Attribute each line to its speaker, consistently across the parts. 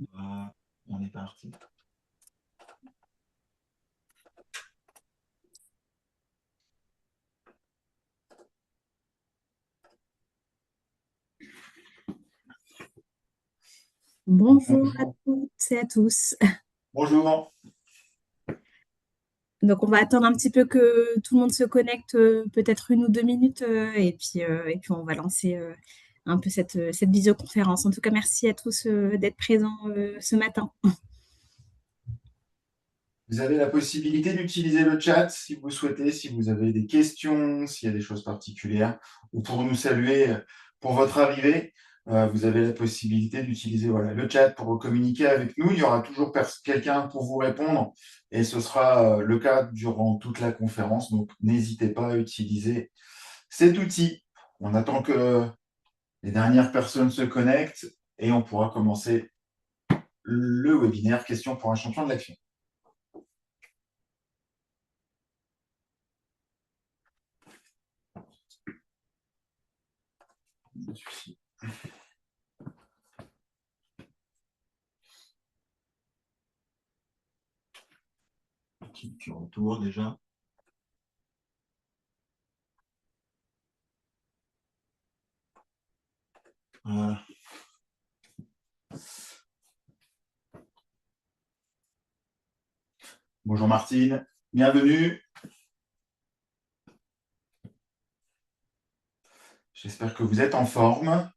Speaker 1: On est parti.
Speaker 2: Bonjour à
Speaker 1: Bonjour.
Speaker 2: toutes et à tous.
Speaker 1: Bonjour.
Speaker 2: Donc, on va attendre un petit peu que tout le monde se connecte, peut-être 1 ou 2 minutes, et puis on va lancer un peu cette visioconférence. En tout cas, merci à tous d'être présents ce matin.
Speaker 1: Vous avez la possibilité d'utiliser le chat si vous souhaitez, si vous avez des questions, s'il y a des choses particulières, ou pour nous saluer pour votre arrivée. Vous avez la possibilité d'utiliser le chat pour communiquer avec nous. Il y aura toujours quelqu'un pour vous répondre et ce sera le cas durant toute la conférence. Donc, n'hésitez pas à utiliser cet outil. On attend que les dernières personnes se connectent et on pourra commencer le webinaire Questions pour un champion de l'action. Petit retour déjà. Voilà. Bonjour Martine, bienvenue. J'espère que vous êtes en forme.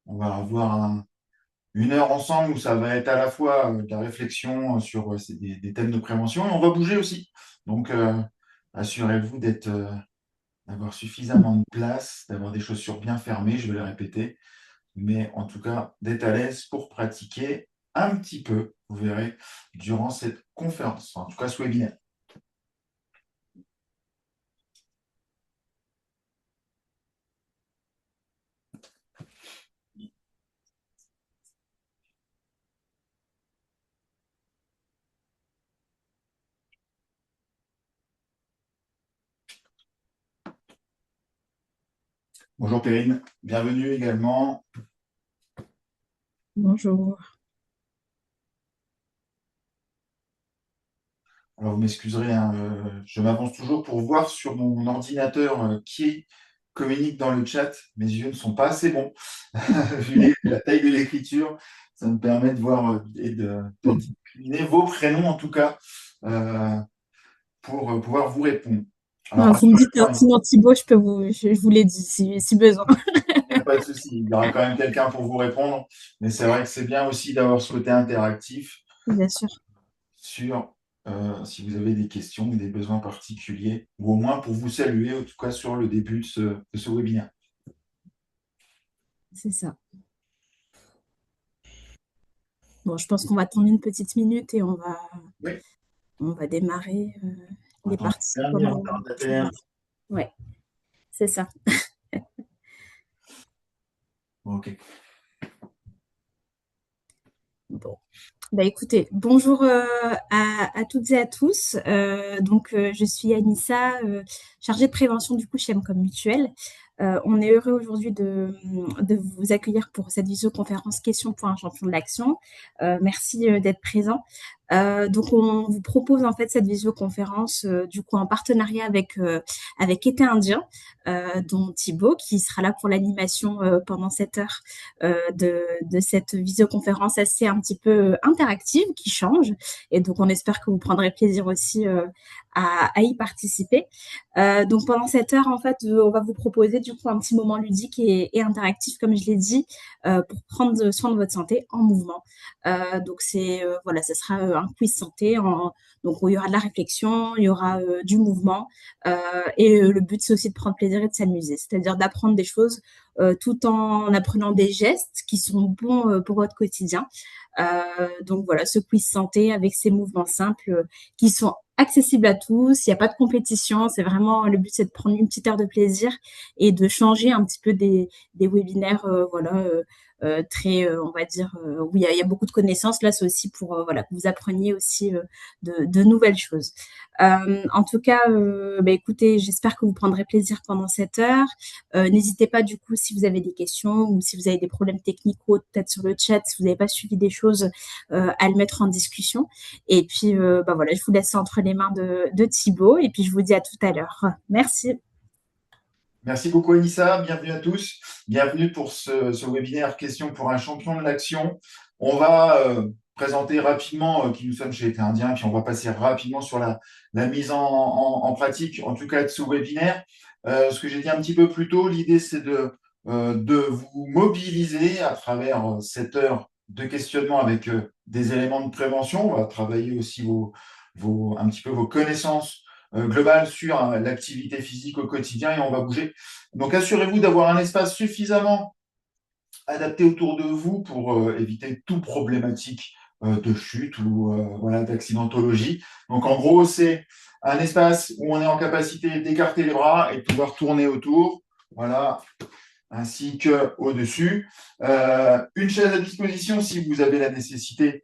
Speaker 1: On va avoir une heure ensemble où ça va être à la fois de la réflexion sur des thèmes de prévention et on va bouger aussi. Donc, assurez-vous d'avoir suffisamment de place, d'avoir des chaussures bien fermées, je vais le répéter, mais en tout cas d'être à l'aise pour pratiquer un petit peu, vous verrez, durant cette conférence, en tout cas ce webinaire. Bonjour Perrine, bienvenue également.
Speaker 2: Bonjour.
Speaker 1: Alors, vous m'excuserez, hein, je m'avance toujours pour voir sur mon ordinateur qui communique dans le chat. Mes yeux ne sont pas assez bons, vu la taille de l'écriture. Ça me permet de voir et de discriminer vos prénoms, en tout cas, pour pouvoir vous répondre. Alors,
Speaker 2: Alors, vous me dites,
Speaker 1: rassurez-vous,
Speaker 2: sinon Thibaut, je vous l'ai dit si besoin.
Speaker 1: il n'y a pas de souci. Il y aura quand même quelqu'un pour vous répondre. Mais c'est vrai que c'est bien aussi d'avoir ce côté interactif
Speaker 2: Bien sûr,
Speaker 1: sur si vous avez des questions ou des besoins particuliers, ou au moins pour vous saluer, en tout cas sur le début de ce webinaire.
Speaker 2: c'est ça. Bon, je pense qu'on va attendre une petite minute et on va,
Speaker 1: Oui,
Speaker 2: on va démarrer
Speaker 1: on
Speaker 2: les
Speaker 1: attend le
Speaker 2: participants
Speaker 1: dernier
Speaker 2: au
Speaker 1: retardataire.
Speaker 2: webinaire. Ouais, c'est ça.
Speaker 1: Ok.
Speaker 2: Bon. Bah écoutez, bonjour à toutes et à tous. Je suis Anissa, chargée de prévention du coup chez Mcom Mutuel. On est heureux aujourd'hui de vous accueillir pour cette visioconférence Questions pour un champion de l'action. Merci d'être présent. Donc on vous propose en fait cette visioconférence du coup en partenariat avec Été Indien, dont Thibaut qui sera là pour l'animation pendant cette heure de cette visioconférence assez un petit peu interactive qui change. Et donc, on espère que vous prendrez plaisir aussi à y participer. Donc, pendant cette heure, en fait, on va vous proposer du coup un petit moment ludique et interactif, comme je l'ai dit, pour prendre soin de votre santé en mouvement. Voilà, ce sera un quiz santé donc où il y aura de la réflexion, il y aura du mouvement le but c'est aussi de prendre plaisir et de s'amuser, c'est-à-dire d'apprendre des choses tout en apprenant des gestes qui sont bons pour votre quotidien. Donc voilà, ce quiz santé avec ces mouvements simples qui sont accessibles à tous. Il n'y a pas de compétition. C'est vraiment le but, c'est de prendre une petite heure de plaisir et de changer un petit peu des webinaires très, on va dire, où il y a beaucoup de connaissances. Là, c'est aussi pour voilà, que vous appreniez aussi de nouvelles choses. En tout cas, bah, écoutez, j'espère que vous prendrez plaisir pendant cette heure. N'hésitez pas, du coup, si vous avez des questions ou si vous avez des problèmes techniques ou autres, peut-être sur le chat, si vous n'avez pas suivi des choses, à le mettre en discussion. Et puis, bah voilà, je vous laisse entre les mains de Thibaut. Et puis, je vous dis à tout à l'heure. Merci.
Speaker 1: Merci beaucoup, Anissa. Bienvenue à tous. Bienvenue pour ce webinaire Questions pour un champion de l'action. On va présenter rapidement qui nous sommes chez Été Indien, puis on va passer rapidement sur la mise en pratique, en tout cas de ce webinaire. Ce que j'ai dit un petit peu plus tôt, l'idée, c'est de vous mobiliser à travers cette heure de questionnement avec des éléments de prévention. On va travailler aussi un petit peu vos connaissances global sur l'activité physique au quotidien et on va bouger. Donc assurez-vous d'avoir un espace suffisamment adapté autour de vous pour éviter toute problématique de chute ou voilà, d'accidentologie. Donc en gros, c'est un espace où on est en capacité d'écarter les bras et de pouvoir tourner autour. Voilà, ainsi qu'au-dessus. Une chaise à disposition si vous avez la nécessité,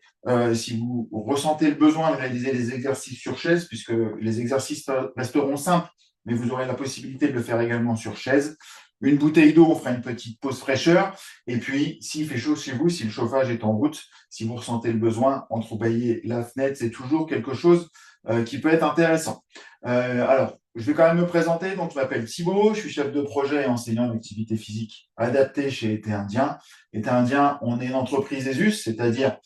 Speaker 1: si vous ressentez le besoin de réaliser les exercices sur chaise, puisque les exercices resteront simples, mais vous aurez la possibilité de le faire également sur chaise. Une bouteille d'eau, on fera une petite pause fraîcheur. Et puis, s'il fait chaud chez vous, si le chauffage est en route, si vous ressentez le besoin, entrebâiller la fenêtre, c'est toujours quelque chose qui peut être intéressant. Alors, je vais quand même me présenter. Donc, je m'appelle Thibaut, je suis chef de projet et enseignant d'activité physique adaptée chez Été Indien. Été Indien, on est une entreprise ESUS, c'est-à-dire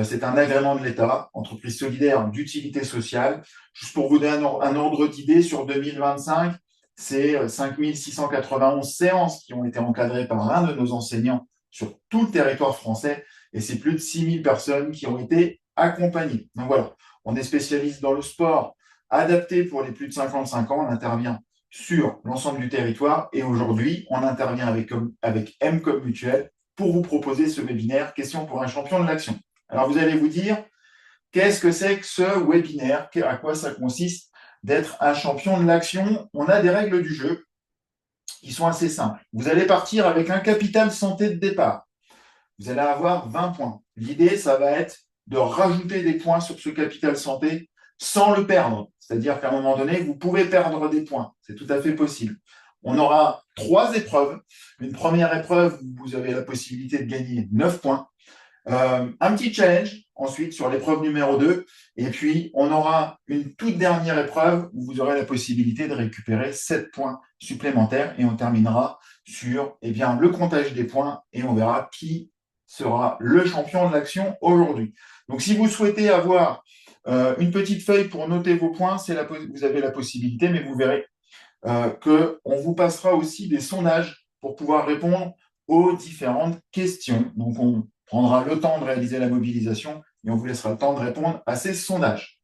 Speaker 1: c'est un agrément de l'État, entreprise solidaire d'utilité sociale. Juste pour vous donner un ordre d'idée, sur 2025, c'est 5691 séances qui ont été encadrées par l'un de nos enseignants sur tout le territoire français et c'est plus de 6000 personnes qui ont été accompagnées. Donc voilà, on est spécialiste dans le sport adapté pour les plus de 55 ans. On intervient sur l'ensemble du territoire et aujourd'hui, on intervient avec M comme mutuelle pour vous proposer ce webinaire Questions pour un champion de l'action. Alors vous allez vous dire, qu'est-ce que c'est que ce webinaire? À quoi ça consiste d'être un champion de l'action? On a des règles du jeu qui sont assez simples. Vous allez partir avec un capital santé de départ. Vous allez avoir 20 points. L'idée, ça va être de rajouter des points sur ce capital santé sans le perdre. C'est-à-dire qu'à un moment donné, vous pouvez perdre des points. C'est tout à fait possible. On aura 3 épreuves. Une première épreuve où vous avez la possibilité de gagner 9 points. Un petit challenge ensuite sur l'épreuve numéro 2. Et puis, on aura une toute dernière épreuve où vous aurez la possibilité de récupérer 7 points supplémentaires. Et on terminera sur eh bien, le comptage des points et on verra qui sera le champion de l'action aujourd'hui. Donc, si vous souhaitez avoir une petite feuille pour noter vos points, vous avez la possibilité, mais vous verrez qu'on vous passera aussi des sondages pour pouvoir répondre aux différentes questions. Donc, on prendra le temps de réaliser la mobilisation et on vous laissera le temps de répondre à ces sondages.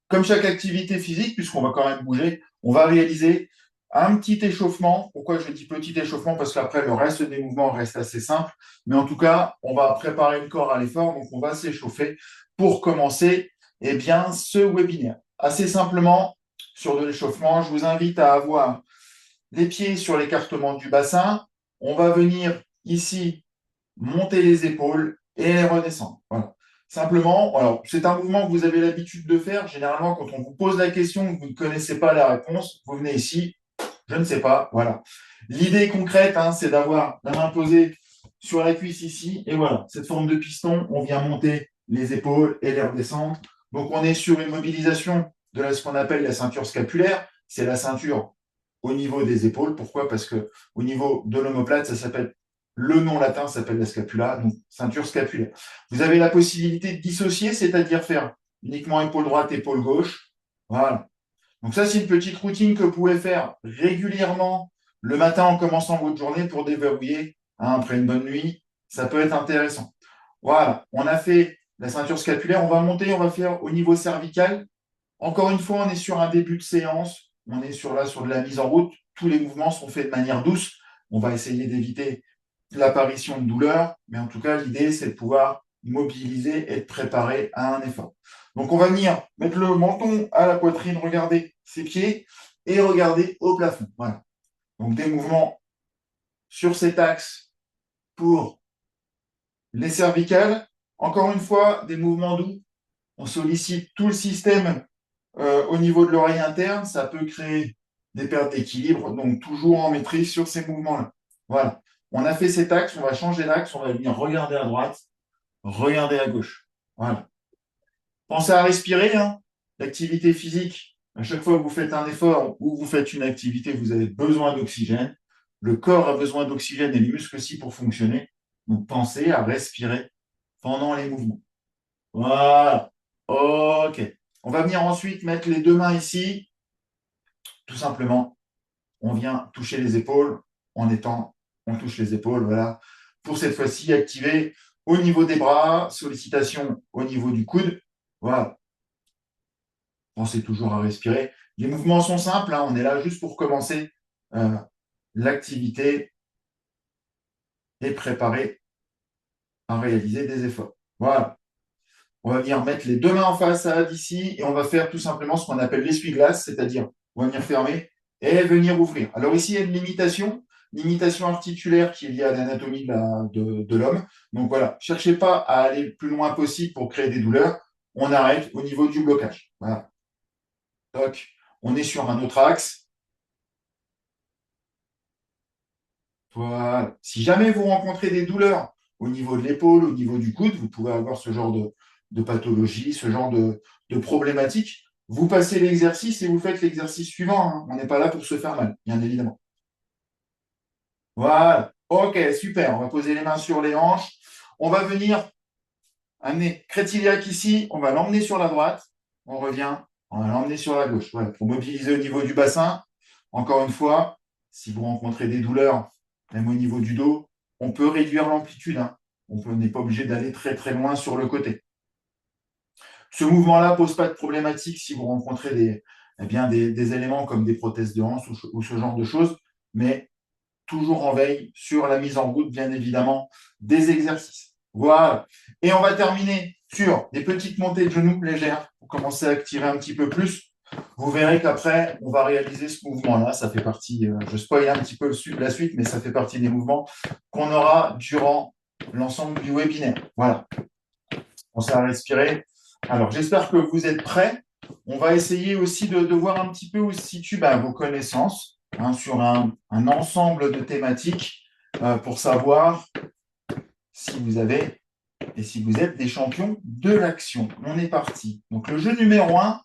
Speaker 1: Comme chaque activité physique, puisqu'on va quand même bouger, on va réaliser un petit échauffement. Pourquoi je dis petit échauffement? Parce qu'après, le reste des mouvements reste assez simple. Mais en tout cas, on va préparer le corps à l'effort, donc on va s'échauffer pour commencer eh bien, ce webinaire. Assez simplement, sur de l'échauffement, je vous invite à avoir les pieds sur l'écartement du bassin. On va venir ici monter les épaules et les redescendre. Voilà. Simplement, alors c'est un mouvement que vous avez l'habitude de faire. Généralement, quand on vous pose la question, que vous ne connaissez pas la réponse, vous venez ici, je ne sais pas. Voilà. L'idée concrète, hein, c'est d'avoir la main posée sur la cuisse ici, et voilà, cette forme de piston, on vient monter les épaules et les redescendre. Donc on est sur une mobilisation de ce qu'on appelle la ceinture scapulaire. C'est la ceinture au niveau des épaules. Pourquoi? Parce que au niveau de l'omoplate, ça s'appelle le nom latin s'appelle la scapula, donc ceinture scapulaire. Vous avez la possibilité de dissocier, c'est-à-dire faire uniquement épaule droite, épaule gauche. Voilà. Donc ça, c'est une petite routine que vous pouvez faire régulièrement le matin en commençant votre journée pour déverrouiller après une bonne nuit. Ça peut être intéressant. Voilà, on a fait la ceinture scapulaire. On va monter, on va faire au niveau cervical. Encore une fois, on est sur un début de séance. On est sur de la mise en route. Tous les mouvements sont faits de manière douce. On va essayer d'éviter l'apparition de douleur, mais en tout cas, l'idée, c'est de pouvoir mobiliser et de préparer à un effort. Donc, on va venir mettre le menton à la poitrine, regarder ses pieds et regarder au plafond. Voilà. Donc, des mouvements sur cet axe pour les cervicales. Encore une fois, des mouvements doux. On sollicite tout le système au niveau de l'oreille interne. Ça peut créer des pertes d'équilibre, donc toujours en maîtrise sur ces mouvements-là. Voilà. On a fait cet axe, on va changer d'axe, on va venir regarder à droite, regarder à gauche. Voilà. Pensez à respirer, hein. L'activité physique, à chaque fois que vous faites un effort ou vous faites une activité, vous avez besoin d'oxygène. Le corps a besoin d'oxygène et les muscles aussi pour fonctionner. Donc pensez à respirer pendant les mouvements. Voilà. OK. On va venir ensuite mettre les deux mains ici. Tout simplement, on vient toucher les épaules en étant, on touche les épaules. Voilà. Pour cette fois-ci, activer au niveau des bras, sollicitation au niveau du coude. Voilà. Pensez toujours à respirer. Les mouvements sont simples, hein. On est là juste pour commencer l'activité et préparer à réaliser des efforts. Voilà. On va venir mettre les deux mains en face à d'ici et on va faire tout simplement ce qu'on appelle l'essuie-glace, c'est-à-dire on va venir fermer et venir ouvrir. Alors ici, il y a une limitation articulaire qui est liée à l'anatomie de l'homme. Donc voilà, cherchez pas à aller le plus loin possible pour créer des douleurs. On arrête au niveau du blocage. Voilà. Donc, on est sur un autre axe. Voilà. Si jamais vous rencontrez des douleurs au niveau de l'épaule, au niveau du coude, vous pouvez avoir ce genre de pathologie, ce genre de problématique. Vous passez l'exercice et vous faites l'exercice suivant, hein. On n'est pas là pour se faire mal, bien évidemment. Voilà. OK, super. On va poser les mains sur les hanches. On va venir amener Crétiliac ici. On va l'emmener sur la droite. On revient. On va l'emmener sur la gauche. Voilà, pour mobiliser au niveau du bassin. Encore une fois, si vous rencontrez des douleurs, même au niveau du dos, on peut réduire l'amplitude, hein. On n'est pas obligé d'aller très très loin sur le côté. Ce mouvement-là ne pose pas de problématique si vous rencontrez des éléments comme des prothèses de hanche ou ce genre de choses, mais toujours en veille sur la mise en route, bien évidemment, des exercices. Voilà. Et on va terminer sur des petites montées de genoux légères pour commencer à activer un petit peu plus. Vous verrez qu'après, on va réaliser ce mouvement-là. Ça fait partie, je spoil un petit peu la suite, mais ça fait partie des mouvements qu'on aura durant l'ensemble du webinaire. Voilà. Pensez à respirer. Alors, j'espère que vous êtes prêts. On va essayer aussi de voir un petit peu où se situent vos connaissances, hein, sur un ensemble de thématiques pour savoir si vous avez et si vous êtes des champions de l'action. On est parti. Donc, le jeu numéro 1,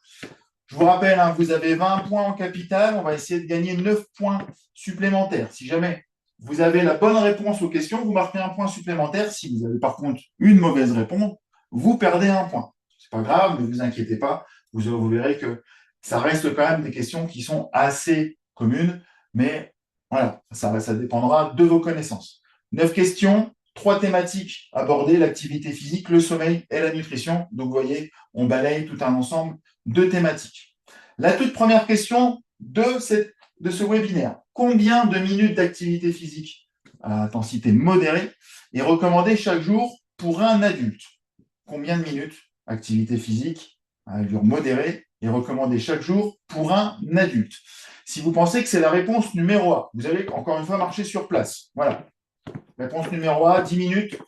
Speaker 1: je vous rappelle, hein, vous avez 20 points en capital. On va essayer de gagner 9 points supplémentaires. Si jamais vous avez la bonne réponse aux questions, vous marquez un point supplémentaire. Si vous avez par contre une mauvaise réponse, vous perdez un point. C'est pas grave, ne vous inquiétez pas. Vous verrez que ça reste quand même des questions qui sont assez communes, mais voilà, ça dépendra de vos connaissances. 9 questions, 3 thématiques abordées, l'activité physique, le sommeil et la nutrition. Donc, vous voyez, on balaye tout un ensemble de thématiques. La toute première question de ce webinaire. Combien de minutes d'activité physique à intensité modérée est recommandée chaque jour pour un adulte? Combien de minutes activité physique à allure modérée est recommandée chaque jour pour un adulte? Si vous pensez que c'est la réponse numéro A, vous allez encore une fois marcher sur place. Voilà. Réponse numéro A, 10 minutes,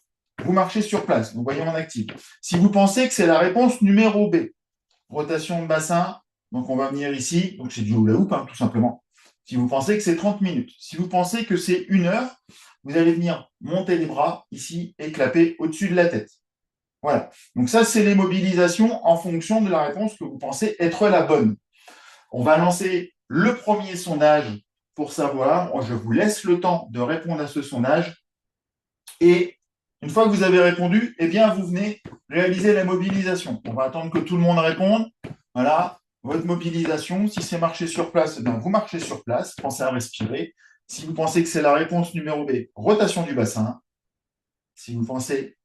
Speaker 1: vous marchez sur place. Donc, voyez, on active. Si vous pensez que c'est la réponse numéro B, rotation de bassin, donc on va venir ici, donc c'est du hula hoop, hein, tout simplement. Si vous pensez que c'est 30 minutes, si vous pensez que c'est 1 heure, vous allez venir monter les bras ici et clapper au-dessus de la tête. Voilà. Donc ça, c'est les mobilisations en fonction de la réponse que vous pensez être la bonne. On va lancer le premier sondage pour savoir. Je vous laisse le temps de répondre à ce sondage. Et une fois que vous avez répondu, eh bien, vous venez réaliser la mobilisation. On va attendre que tout le monde réponde. Voilà, votre mobilisation. Si c'est marcher sur place, eh bien, vous marchez sur place. Pensez à respirer. Si vous pensez que c'est la réponse numéro B, rotation du bassin. Si vous pensez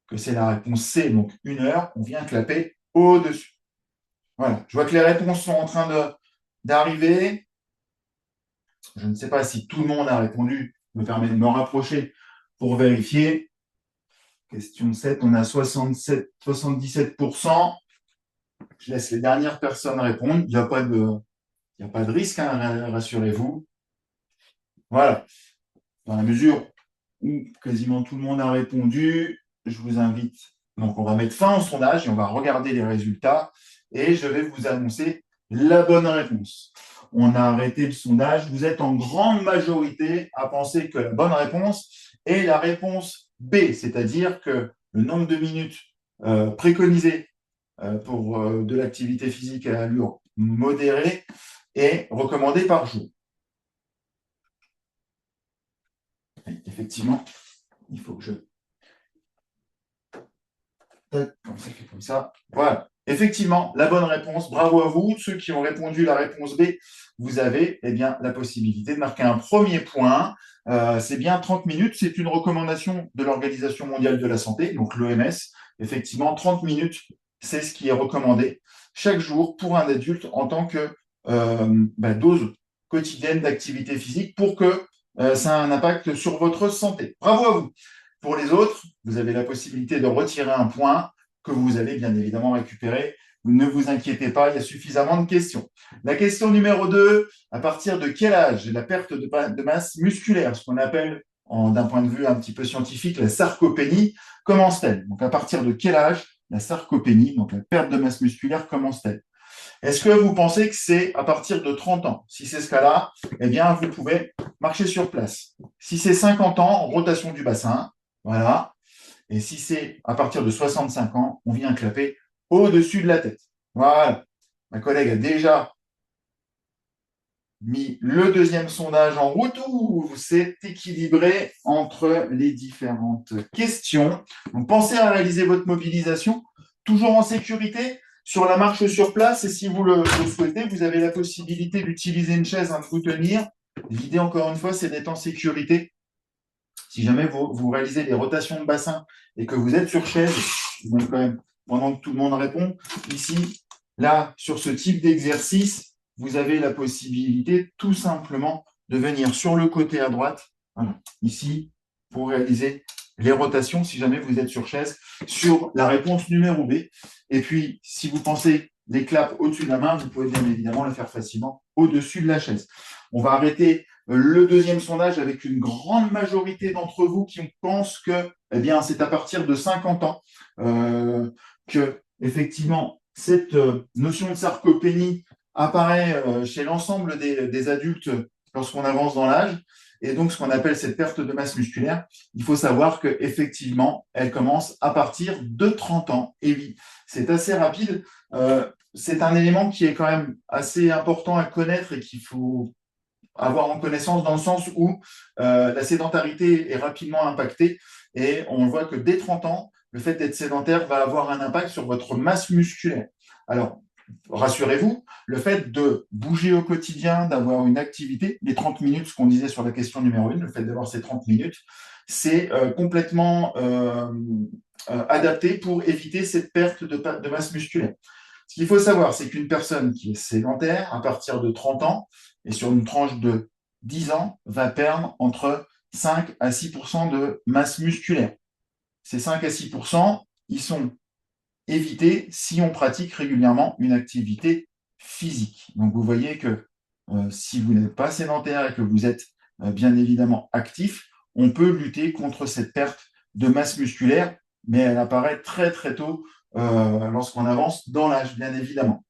Speaker 1: que c'est la réponse C, donc 1 heure, on vient clapper au-dessus. Voilà, je vois que les réponses sont en train d'arriver. Je ne sais pas si tout le monde a répondu. Ça me permet de me rapprocher pour vérifier. Question 7, on a 77%. Je laisse les dernières personnes répondre. Il n'y a pas de risque, hein, rassurez-vous. Voilà. Dans la mesure où quasiment tout le monde a répondu. Je vous invite, donc on va mettre fin au sondage et on va regarder les résultats et je vais vous annoncer la bonne réponse. On a arrêté le sondage. Vous êtes en grande majorité à penser que la bonne réponse est la réponse B, c'est-à-dire que le nombre de minutes préconisé pour de l'activité physique à allure modérée est recommandé par jour. Effectivement, il faut que je... Comme ça, fait comme ça. Voilà. Effectivement, la bonne réponse. Bravo à vous. Ceux qui ont répondu la réponse B, vous avez bien, la possibilité de marquer un premier point. C'est bien 30 minutes. C'est une recommandation de l'Organisation mondiale de la santé, donc l'OMS. Effectivement, 30 minutes, c'est ce qui est recommandé chaque jour pour un adulte en tant que dose quotidienne d'activité physique pour que ça ait un impact sur votre santé. Bravo à vous. Pour les autres, vous avez la possibilité de retirer un point que vous allez bien évidemment récupérer. Ne vous inquiétez pas, il y a suffisamment de questions. La question numéro 2, à partir de quel âge la perte de masse musculaire, ce qu'on appelle d'un point de vue un petit peu scientifique la sarcopénie, commence-t-elle? Donc à partir de quel âge la sarcopénie, donc la perte de masse musculaire, commence-t-elle? Est-ce que vous pensez que c'est à partir de 30 ans? Si c'est ce cas-là, eh bien, vous pouvez marcher sur place. Si c'est 50 ans, rotation du bassin, voilà. Et si c'est à partir de 65 ans, on vient clapper au-dessus de la tête. Voilà. Ma collègue a déjà mis le deuxième sondage en route où c'est équilibré entre les différentes questions. Donc, pensez à réaliser votre mobilisation, toujours en sécurité, sur la marche sur place. Et si vous le souhaitez, vous avez la possibilité d'utiliser une chaise, de vous tenir. L'idée, encore une fois, c'est d'être en sécurité. Si jamais vous réalisez des rotations de bassin et que vous êtes sur chaise, quand même, pendant que tout le monde répond, ici, là, sur ce type d'exercice, vous avez la possibilité tout simplement de venir sur le côté à droite, voilà, ici, pour réaliser les rotations, si jamais vous êtes sur chaise, sur la réponse numéro B. Et puis, si vous pensez les claps au-dessus de la main, vous pouvez bien évidemment le faire facilement au-dessus de la chaise. On va arrêter le deuxième sondage avec une grande majorité d'entre vous qui pensent que c'est à partir de 50 ans que, effectivement, cette notion de sarcopénie apparaît chez l'ensemble des adultes lorsqu'on avance dans l'âge. Et donc, ce qu'on appelle cette perte de masse musculaire, il faut savoir qu'effectivement, elle commence à partir de 30 ans. Et oui, c'est assez rapide. C'est un élément qui est quand même assez important à connaître et qu'il faut avoir en connaissance dans le sens où la sédentarité est rapidement impactée et on voit que dès 30 ans, le fait d'être sédentaire va avoir un impact sur votre masse musculaire. Alors, rassurez-vous, le fait de bouger au quotidien, d'avoir une activité, les 30 minutes, ce qu'on disait sur la question numéro 1, le fait d'avoir ces 30 minutes, c'est complètement adapté pour éviter cette perte de masse musculaire. Ce qu'il faut savoir, c'est qu'une personne qui est sédentaire, à partir de 30 ans, et sur une tranche de 10 ans, va perdre entre 5 à 6 de masse musculaire. Ces 5 à 6 ils sont évités si on pratique régulièrement une activité physique. Donc vous voyez que si vous n'êtes pas sédentaire et que vous êtes bien évidemment actif, on peut lutter contre cette perte de masse musculaire, mais elle apparaît très très tôt lorsqu'on avance dans l'âge, bien évidemment.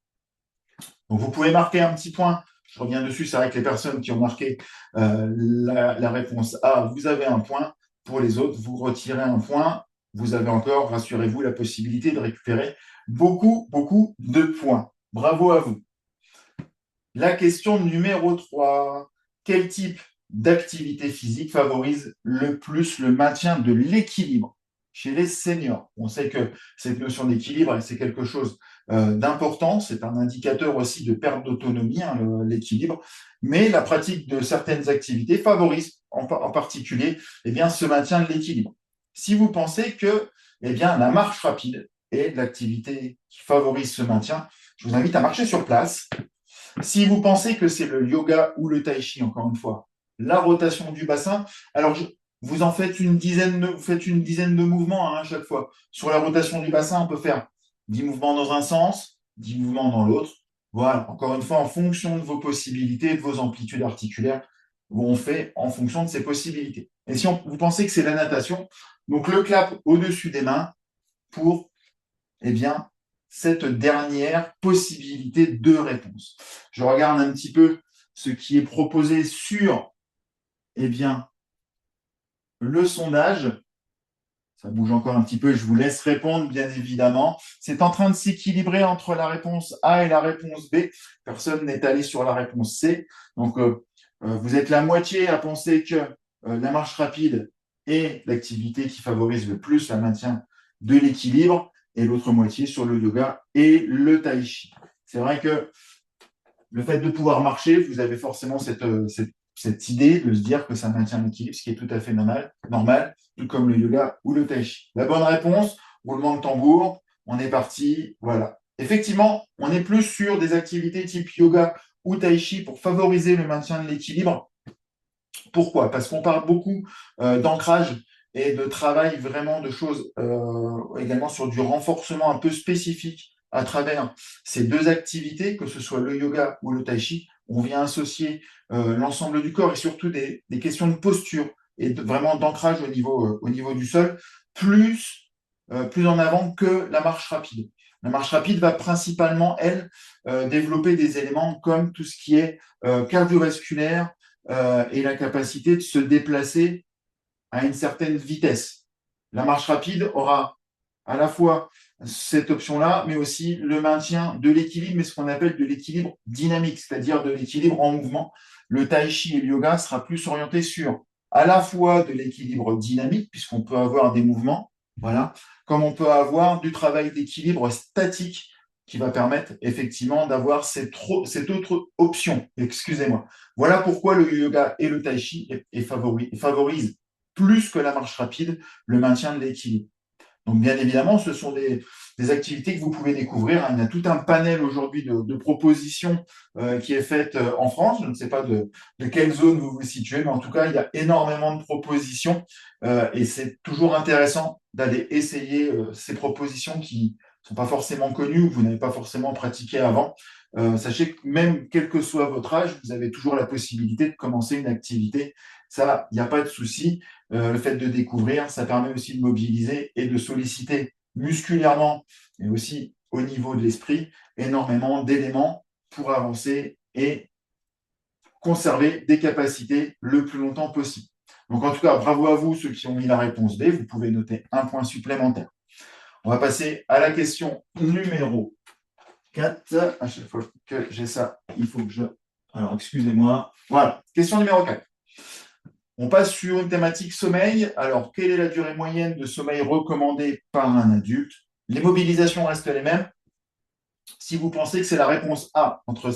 Speaker 1: Donc vous pouvez marquer un petit point. Je reviens dessus, c'est vrai que les personnes qui ont marqué la réponse A, vous avez un point. Pour les autres, vous retirez un point. Vous avez encore, rassurez-vous, la possibilité de récupérer beaucoup, beaucoup de points. Bravo à vous. La question numéro 3. Quel type d'activité physique favorise le plus le maintien de l'équilibre chez les seniors? On sait que cette notion d'équilibre, c'est quelque chose d'important. C'est un indicateur aussi de perte d'autonomie, l'équilibre. Mais la pratique de certaines activités favorise en particulier ce maintien de l'équilibre. Si vous pensez que la marche rapide est l'activité qui favorise ce maintien, je vous invite à marcher sur place. Si vous pensez que c'est le yoga ou le tai chi, encore une fois, la rotation du bassin, alors vous en faites une dizaine de mouvements à chaque fois. Sur la rotation du bassin, on peut faire 10 mouvements dans un sens, 10 mouvements dans l'autre. Voilà, encore une fois, en fonction de vos possibilités, de vos amplitudes articulaires, on fait en fonction de ses possibilités. Et si vous pensez que c'est la natation, donc le clap au-dessus des mains pour, eh bien, cette dernière possibilité de réponse. Je regarde un petit peu ce qui est proposé sur, eh bien, le sondage. Ça bouge encore un petit peu, je vous laisse répondre, bien évidemment. C'est en train de s'équilibrer entre la réponse A et la réponse B. Personne n'est allé sur la réponse C. Donc, vous êtes la moitié à penser que la marche rapide est l'activité qui favorise le plus le maintien de l'équilibre, et l'autre moitié sur le yoga et le tai chi. C'est vrai que le fait de pouvoir marcher, vous avez forcément cette idée de se dire que ça maintient l'équilibre, ce qui est tout à fait normal, tout comme le yoga ou le tai chi. La bonne réponse, roulement de tambour, on est parti, voilà. Effectivement, on est plus sur des activités type yoga ou tai chi pour favoriser le maintien de l'équilibre. Pourquoi? Parce qu'on parle beaucoup d'ancrage et de travail vraiment de choses également sur du renforcement un peu spécifique à travers ces deux activités, que ce soit le yoga ou le tai chi. On vient associer l'ensemble du corps et surtout des questions de posture et vraiment d'ancrage au niveau du sol, plus en avant que la marche rapide. La marche rapide va principalement, elle, développer des éléments comme tout ce qui est cardiovasculaire, et la capacité de se déplacer à une certaine vitesse. La marche rapide aura à la fois cette option-là, mais aussi le maintien de l'équilibre, mais ce qu'on appelle de l'équilibre dynamique, c'est-à-dire de l'équilibre en mouvement. Le tai chi et le yoga sera plus orienté sur à la fois de l'équilibre dynamique, puisqu'on peut avoir des mouvements, voilà, comme on peut avoir du travail d'équilibre statique qui va permettre effectivement d'avoir cette autre option. Excusez-moi. Voilà pourquoi le yoga et le tai chi favorisent plus que la marche rapide le maintien de l'équilibre. Donc, bien évidemment, ce sont des activités que vous pouvez découvrir. Il y a tout un panel aujourd'hui de propositions qui est faite en France. Je ne sais pas de quelle zone vous vous situez, mais en tout cas, il y a énormément de propositions et c'est toujours intéressant d'aller essayer ces propositions qui ne sont pas forcément connues ou que vous n'avez pas forcément pratiqué avant. Sachez que même quel que soit votre âge, vous avez toujours la possibilité de commencer une activité. Ça, il n'y a pas de souci. Le fait de découvrir, ça permet aussi de mobiliser et de solliciter musculairement, mais aussi au niveau de l'esprit, énormément d'éléments pour avancer et conserver des capacités le plus longtemps possible. Donc en tout cas, bravo à vous ceux qui ont mis la réponse B. Vous pouvez noter un point supplémentaire. On va passer à la question numéro 4. À chaque fois que j'ai ça, il faut que je... Alors, excusez-moi. Voilà, question numéro 4. On passe sur une thématique sommeil. Alors, quelle est la durée moyenne de sommeil recommandée par un adulte? Les mobilisations restent les mêmes. Si vous pensez que c'est la réponse A, entre,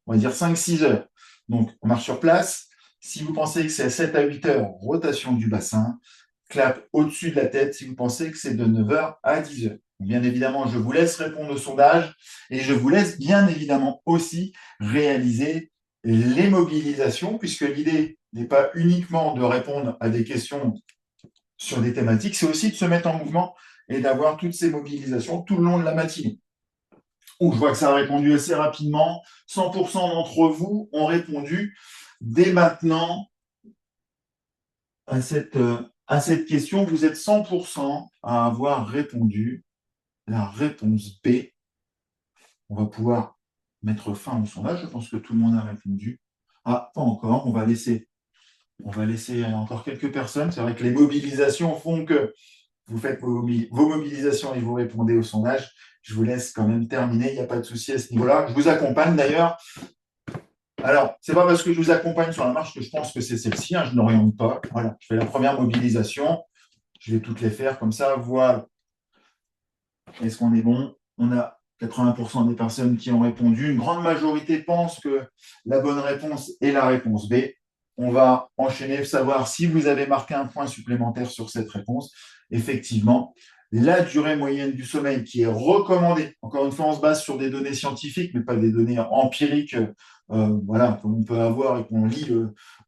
Speaker 1: on va dire, 5-6 heures, donc on marche sur place. Si vous pensez que c'est 7 à 8 heures, rotation du bassin, clap au-dessus de la tête. Si vous pensez que c'est de 9 heures à 10 heures. Bien évidemment, je vous laisse répondre au sondage et je vous laisse bien évidemment aussi réaliser les mobilisations, puisque l'idée n'est pas uniquement de répondre à des questions sur des thématiques, c'est aussi de se mettre en mouvement et d'avoir toutes ces mobilisations tout le long de la matinée. Je vois que ça a répondu assez rapidement. 100% d'entre vous ont répondu dès maintenant à cette question. Vous êtes 100% à avoir répondu la réponse B. On va pouvoir mettre fin au sondage. Je pense que tout le monde a répondu. Ah, pas encore. On va laisser encore quelques personnes. C'est vrai que les mobilisations font que vous faites vos mobilisations et vous répondez au sondage. Je vous laisse quand même terminer. Il n'y a pas de souci à ce niveau-là. Je vous accompagne d'ailleurs. Alors, c'est pas parce que je vous accompagne sur la marche que je pense que c'est celle-ci. Je n'oriente pas. Voilà. Je fais la première mobilisation. Je vais toutes les faire comme ça. Voilà. Est-ce qu'on est bon? On a 80% des personnes qui ont répondu. Une grande majorité pense que la bonne réponse est la réponse B. On va enchaîner, savoir si vous avez marqué un point supplémentaire sur cette réponse. Effectivement, la durée moyenne du sommeil qui est recommandée, encore une fois, on se base sur des données scientifiques, mais pas des données empiriques, voilà, qu'on peut avoir et qu'on lit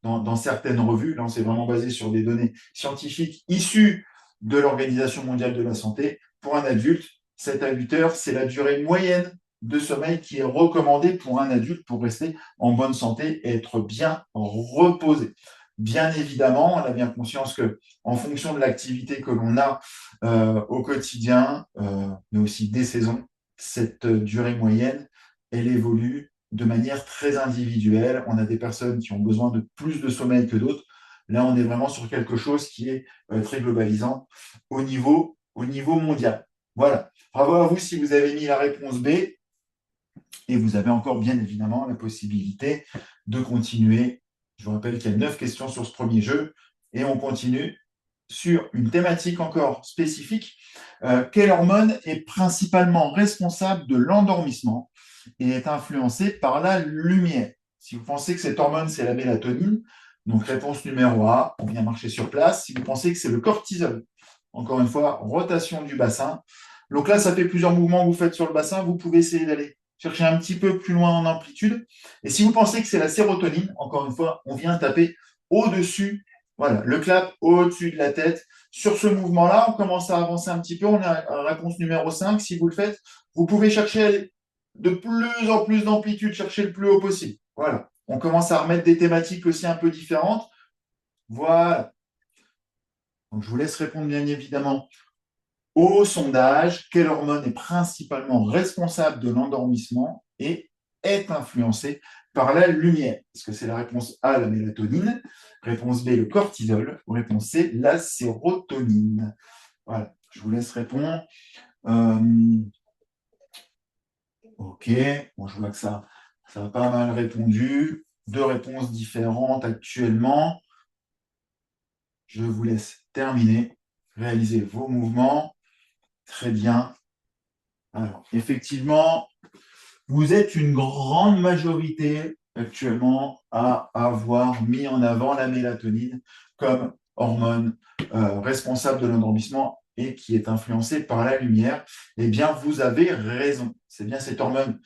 Speaker 1: dans certaines revues. Là, on s'est vraiment basé sur des données scientifiques issues de l'Organisation mondiale de la santé. Pour un adulte, 7 à 8 heures, c'est la durée moyenne de sommeil qui est recommandé pour un adulte pour rester en bonne santé et être bien reposé. Bien évidemment, on a bien conscience que en fonction de l'activité que l'on a au quotidien, mais aussi des saisons, cette durée moyenne, elle évolue de manière très individuelle. On a des personnes qui ont besoin de plus de sommeil que d'autres. Là, on est vraiment sur quelque chose qui est très globalisant au niveau mondial. Voilà. Bravo à vous si vous avez mis la réponse B. Et vous avez encore bien évidemment la possibilité de continuer. Je vous rappelle qu'il y a 9 questions sur ce premier jeu. Et on continue sur une thématique encore spécifique. Quelle hormone est principalement responsable de l'endormissement et est influencée par la lumière? Si vous pensez que cette hormone, c'est la mélatonine, donc réponse numéro A, on vient marcher sur place. Si vous pensez que c'est le cortisol, encore une fois, rotation du bassin. Donc là, ça fait plusieurs mouvements que vous faites sur le bassin. Vous pouvez essayer d'aller chercher un petit peu plus loin en amplitude. Et si vous pensez que c'est la sérotonine, encore une fois, on vient taper au-dessus, voilà, le clap au-dessus de la tête. Sur ce mouvement-là, on commence à avancer un petit peu. On a la réponse numéro 5. Si vous le faites, vous pouvez chercher de plus en plus d'amplitude, chercher le plus haut possible. Voilà. On commence à remettre des thématiques aussi un peu différentes. Voilà. Donc, je vous laisse répondre bien évidemment au sondage. Quelle hormone est principalement responsable de l'endormissement et est influencée par la lumière? Est-ce que c'est la réponse A, la mélatonine, réponse B, le cortisol, ou réponse C, la sérotonine? Voilà, je vous laisse répondre. Ok, bon, je vois que ça a pas mal répondu. Deux réponses différentes actuellement. Je vous laisse terminer, réaliser vos mouvements. Très bien. Alors, effectivement, vous êtes une grande majorité actuellement à avoir mis en avant la mélatonine comme hormone responsable de l'endormissement et qui est influencée par la lumière. Eh bien, vous avez raison. C'est bien cette hormone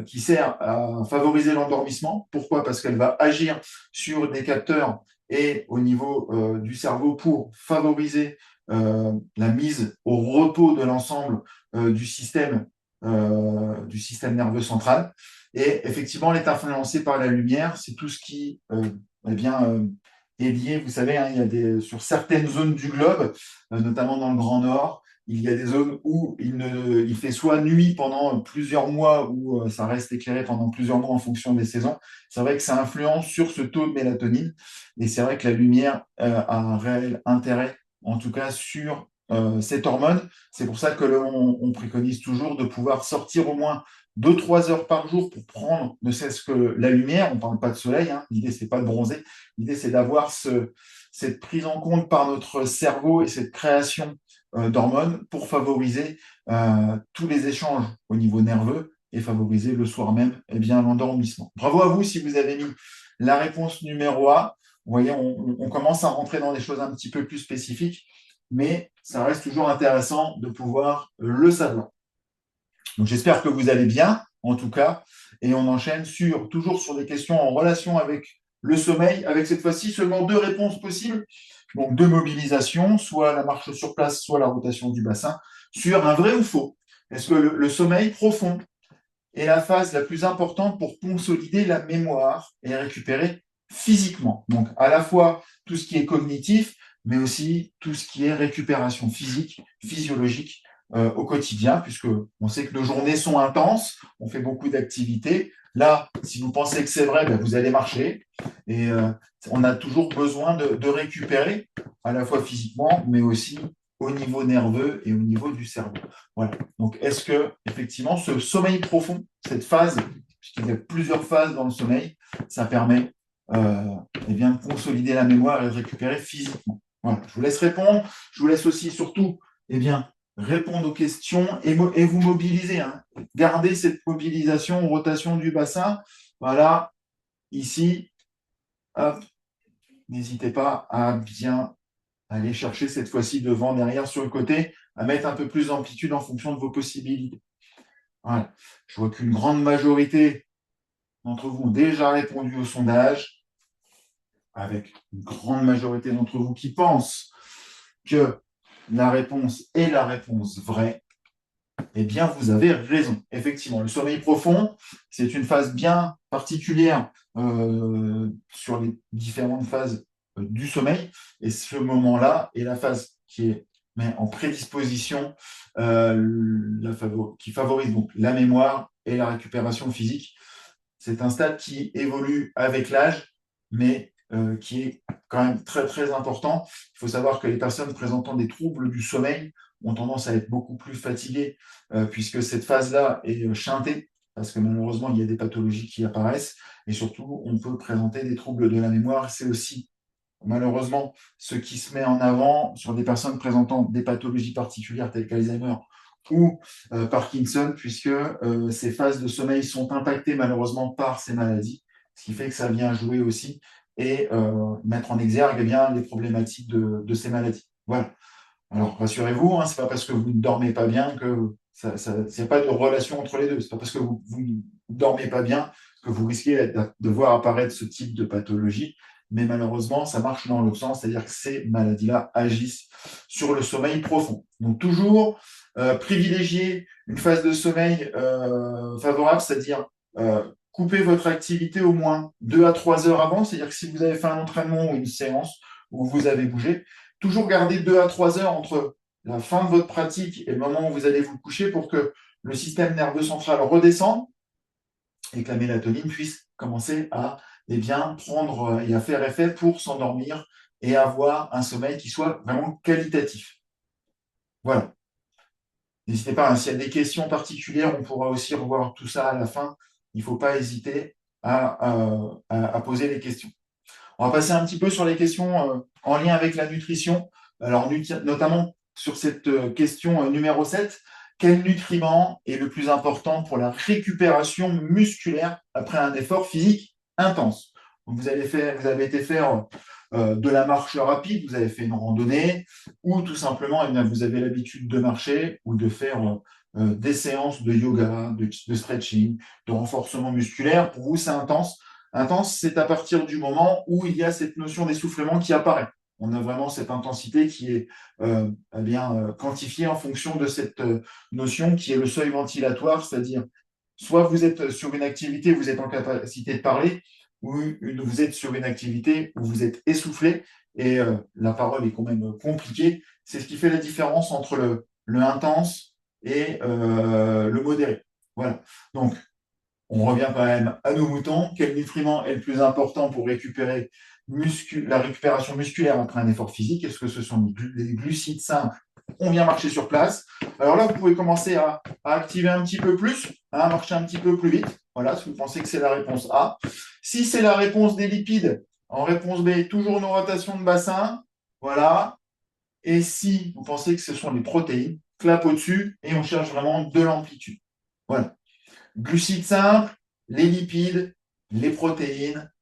Speaker 1: qui sert à favoriser l'endormissement. Pourquoi? Parce qu'elle va agir sur des capteurs et au niveau du cerveau pour favoriser la mise au repos de l'ensemble du système nerveux central. Et effectivement, elle est influencée par la lumière. C'est tout ce qui eh bien, est lié. Vous savez, hein, il y a sur certaines zones du globe, notamment dans le Grand Nord, il y a des zones où il fait soit nuit pendant plusieurs mois ou ça reste éclairé pendant plusieurs mois en fonction des saisons. C'est vrai que ça influence sur ce taux de mélatonine. Et c'est vrai que la lumière a un réel intérêt, en tout cas, sur cette hormone. C'est pour ça que on préconise toujours de pouvoir sortir au moins 2-3 heures par jour pour prendre ne serait-ce que la lumière. On ne parle pas de soleil, hein. L'idée, c'est pas de bronzer. L'idée, c'est d'avoir cette prise en compte par notre cerveau et cette création d'hormones pour favoriser tous les échanges au niveau nerveux et favoriser le soir même eh bien, l'endormissement. Bravo à vous si vous avez mis la réponse numéro A. Vous voyez, on commence à rentrer dans des choses un petit peu plus spécifiques, mais ça reste toujours intéressant de pouvoir le savoir. Donc j'espère que vous allez bien, en tout cas, et on enchaîne toujours sur des questions en relation avec le sommeil, avec cette fois-ci seulement deux réponses possibles, donc deux mobilisations, soit la marche sur place, soit la rotation du bassin, sur un vrai ou faux. Est-ce que le sommeil profond est la phase la plus importante pour consolider la mémoire et récupérer physiquement? Donc à la fois tout ce qui est cognitif, mais aussi tout ce qui est récupération physique, physiologique au quotidien, puisque on sait que nos journées sont intenses, on fait beaucoup d'activités. Là, si vous pensez que c'est vrai, ben, vous allez marcher. Et on a toujours besoin de récupérer, à la fois physiquement, mais aussi au niveau nerveux et au niveau du cerveau. Voilà. Donc, est-ce que effectivement ce sommeil profond, cette phase, puisqu'il y a plusieurs phases dans le sommeil, ça permet eh bien, de consolider la mémoire et de récupérer physiquement? Voilà. Je vous laisse répondre. Je vous laisse aussi surtout eh bien, répondre aux questions et vous mobiliser. Hein. Gardez cette mobilisation, rotation du bassin. Voilà, ici, hop, n'hésitez pas à bien aller chercher cette fois-ci devant, derrière, sur le côté, à mettre un peu plus d'amplitude en fonction de vos possibilités. Voilà. Je vois qu'une grande majorité d'entre vous ont déjà répondu au sondage, avec une grande majorité d'entre vous qui pensent que la réponse est la réponse vraie. Eh bien, vous avez raison. Effectivement, le sommeil profond, c'est une phase bien particulière sur les différentes phases du sommeil. Et ce moment-là est la phase qui est mais en prédisposition, qui favorise donc la mémoire et la récupération physique. C'est un stade qui évolue avec l'âge, mais qui est quand même très, très important. Il faut savoir que les personnes présentant des troubles du sommeil ont tendance à être beaucoup plus fatiguées, puisque cette phase-là est chantée, parce que malheureusement, il y a des pathologies qui apparaissent, et surtout, on peut présenter des troubles de la mémoire. C'est aussi malheureusement ce qui se met en avant sur des personnes présentant des pathologies particulières telles qu'Alzheimer ou Parkinson, puisque ces phases de sommeil sont impactées malheureusement par ces maladies, ce qui fait que ça vient jouer aussi et mettre en exergue eh bien, les problématiques de ces maladies. Voilà. Alors rassurez-vous, hein, ce n'est pas parce que vous ne dormez pas bien que il n'y a pas de relation entre les deux. Ce n'est pas parce que vous ne dormez pas bien que vous risquez de voir apparaître ce type de pathologie. Mais malheureusement, ça marche dans l'autre sens, c'est-à-dire que ces maladies-là agissent sur le sommeil profond. Donc toujours privilégier une phase de sommeil favorable, c'est-à-dire couper votre activité au moins 2 à 3 heures avant, c'est-à-dire que si vous avez fait un entraînement ou une séance où vous avez bougé, toujours garder 2 à 3 heures entre la fin de votre pratique et le moment où vous allez vous coucher pour que le système nerveux central redescende et que la mélatonine puisse commencer à bien, prendre et à faire effet pour s'endormir et avoir un sommeil qui soit vraiment qualitatif. Voilà. N'hésitez pas, hein, s'il y a des questions particulières, on pourra aussi revoir tout ça à la fin. Il ne faut pas hésiter à poser les questions. On va passer un petit peu sur les questions en lien avec la nutrition. Alors, notamment sur cette question numéro 7, quel nutriment est le plus important pour la récupération musculaire après un effort physique intense? Donc, vous avez été faire de la marche rapide, vous avez fait une randonnée, ou tout simplement, eh bien, vous avez l'habitude de marcher ou de faire des séances de yoga, de stretching, de renforcement musculaire. Pour vous, c'est intense. Intense, c'est à partir du moment où il y a cette notion d'essoufflement qui apparaît. On a vraiment cette intensité qui est quantifiée en fonction de cette notion qui est le seuil ventilatoire, c'est-à-dire soit vous êtes sur une activité où vous êtes en capacité de parler, ou vous êtes sur une activité où vous êtes essoufflé, et la parole est quand même compliquée. C'est ce qui fait la différence entre le intense et le modéré. Voilà. Donc, on revient quand même à nos moutons. Quel nutriment est le plus important pour récupérer la récupération musculaire après un effort physique? Est-ce que ce sont les glucides simples? On vient marcher sur place. Alors là, vous pouvez commencer à activer un petit peu plus, à marcher un petit peu plus vite. Voilà, si vous pensez que c'est la réponse A. Si c'est la réponse des lipides, en réponse B, toujours nos rotations de bassin. Voilà. Et si vous pensez que ce sont les protéines, clap au-dessus et on cherche vraiment de l'amplitude. Voilà. Glucides simples, les lipides, les protéines,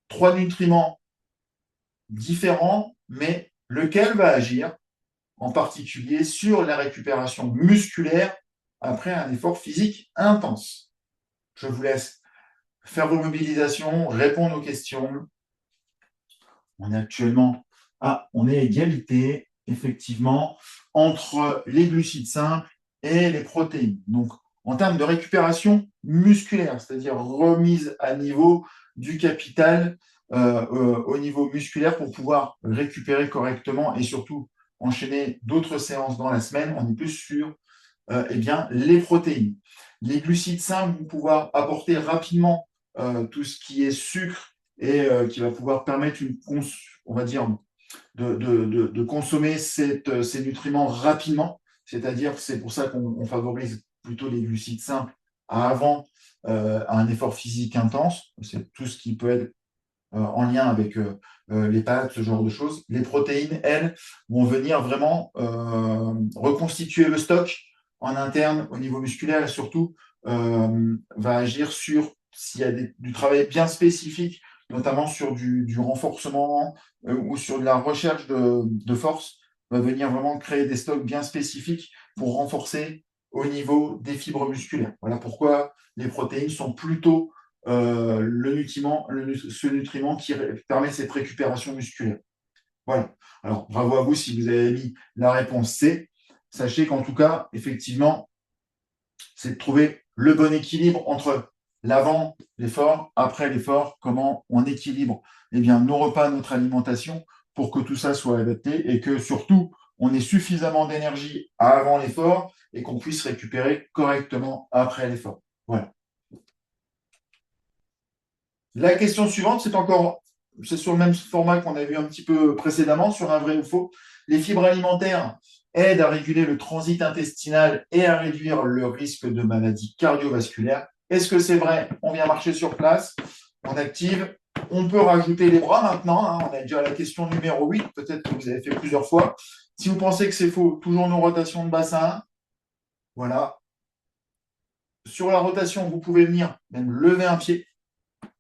Speaker 1: 3 nutriments différents, mais lequel va agir en particulier sur la récupération musculaire après un effort physique intense. Je vous laisse faire vos mobilisations, répondre aux questions. On est actuellement on est égalité, effectivement, entre les glucides simples et les protéines. Donc, en termes de récupération musculaire, c'est-à-dire remise à niveau du capital au niveau musculaire pour pouvoir récupérer correctement et surtout enchaîner d'autres séances dans la semaine, on est plus sur les protéines. Les glucides simples vont pouvoir apporter rapidement tout ce qui est sucre et qui va pouvoir permettre on va dire, de consommer ces nutriments rapidement. C'est-à-dire que c'est pour ça qu'on favorise plutôt les glucides simples avant un effort physique intense. C'est tout ce qui peut être en lien avec les pâtes, ce genre de choses. Les protéines, elles, vont venir vraiment reconstituer le stock en interne au niveau musculaire et surtout va agir sur s'il y a du travail bien spécifique, notamment sur du renforcement ou sur de la recherche de force, va venir vraiment créer des stocks bien spécifiques pour renforcer au niveau des fibres musculaires. Voilà pourquoi les protéines sont plutôt ce nutriment qui permet cette récupération musculaire. Voilà. Alors, bravo à vous si vous avez mis la réponse C. Sachez qu'en tout cas, effectivement, c'est de trouver le bon équilibre entre l'avant, l'effort, après l'effort, comment on équilibre nos repas, notre alimentation pour que tout ça soit adapté et que surtout, on ait suffisamment d'énergie avant l'effort et qu'on puisse récupérer correctement après l'effort. Voilà. La question suivante, c'est sur le même format qu'on a vu un petit peu précédemment, sur un vrai ou faux. Les fibres alimentaires aident à réguler le transit intestinal et à réduire le risque de maladies cardiovasculaires. Est-ce que c'est vrai? On vient marcher sur place, on active, on peut rajouter les bras maintenant. On a déjà la question numéro 8, peut-être que vous avez fait plusieurs fois. Si vous pensez que c'est faux, toujours nos rotations de bassin. Voilà. Sur la rotation, vous pouvez venir même lever un pied.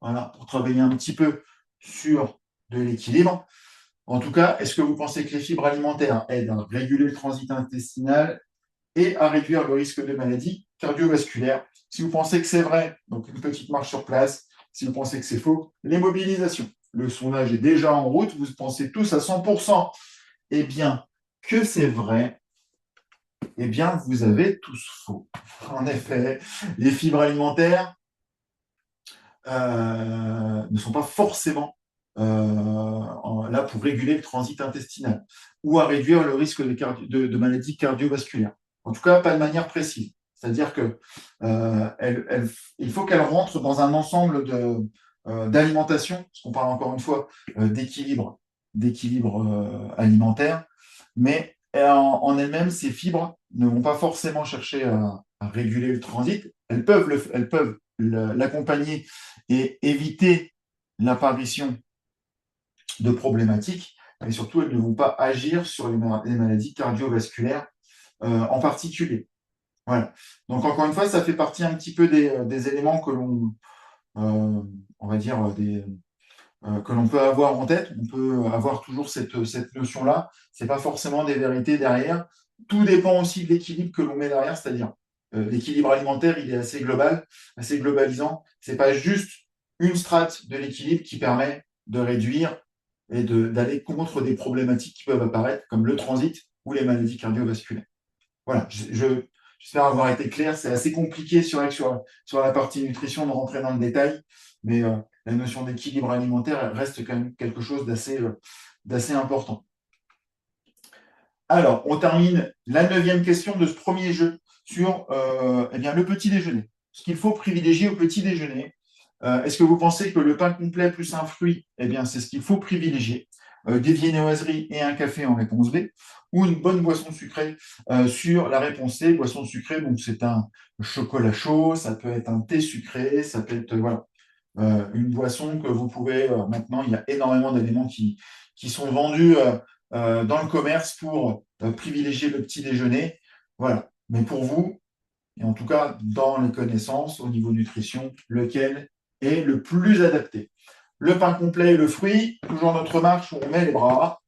Speaker 1: Voilà, pour travailler un petit peu sur de l'équilibre. En tout cas, est-ce que vous pensez que les fibres alimentaires aident à réguler le transit intestinal et à réduire le risque de maladies cardiovasculaires? Si vous pensez que c'est vrai, donc une petite marche sur place. Si vous pensez que c'est faux, les mobilisations. Le sondage est déjà en route, vous pensez tous à 100%. Eh bien, que c'est vrai, eh bien, vous avez tous faux. En effet, les fibres alimentaires ne sont pas forcément là pour réguler le transit intestinal ou à réduire le risque de maladies cardiovasculaires. En tout cas, pas de manière précise. C'est-à-dire que il faut qu'elle rentre dans un ensemble d'alimentation, parce qu'on parle encore une fois d'équilibre alimentaire, mais en elles-mêmes, ces fibres ne vont pas forcément chercher à réguler le transit. Elles peuvent l'accompagner et éviter l'apparition de problématiques, mais surtout, elles ne vont pas agir sur les maladies cardiovasculaires en particulier. Voilà. Donc, encore une fois, ça fait partie un petit peu des éléments que l'on, on va dire, que l'on peut avoir en tête. On peut avoir toujours cette notion-là. Ce n'est pas forcément des vérités derrière. Tout dépend aussi de l'équilibre que l'on met derrière, c'est-à-dire l'équilibre alimentaire, il est assez global, assez globalisant. Ce n'est pas juste une strate de l'équilibre qui permet de réduire et d'aller contre des problématiques qui peuvent apparaître, comme le transit ou les maladies cardiovasculaires. Voilà, j'espère avoir été clair. C'est assez compliqué sur la partie nutrition de rentrer dans le détail, mais la notion d'équilibre alimentaire reste quand même quelque chose d'assez important. Alors, on termine la 9e question de ce premier jeu sur le petit déjeuner. Ce qu'il faut privilégier au petit déjeuner. Est-ce que vous pensez que le pain complet plus un fruit, c'est ce qu'il faut privilégier? Des viennoiseries et un café en réponse B, ou une bonne boisson sucrée sur la réponse C. Boisson sucrée, donc c'est un chocolat chaud, ça peut être un thé sucré, ça peut être une boisson que vous pouvez, maintenant, il y a énormément d'éléments qui sont vendus dans le commerce pour privilégier le petit déjeuner. Voilà. Mais pour vous, et en tout cas dans les connaissances au niveau nutrition, lequel est le plus adapté? Le pain complet et le fruit, toujours notre marche où on met les bras.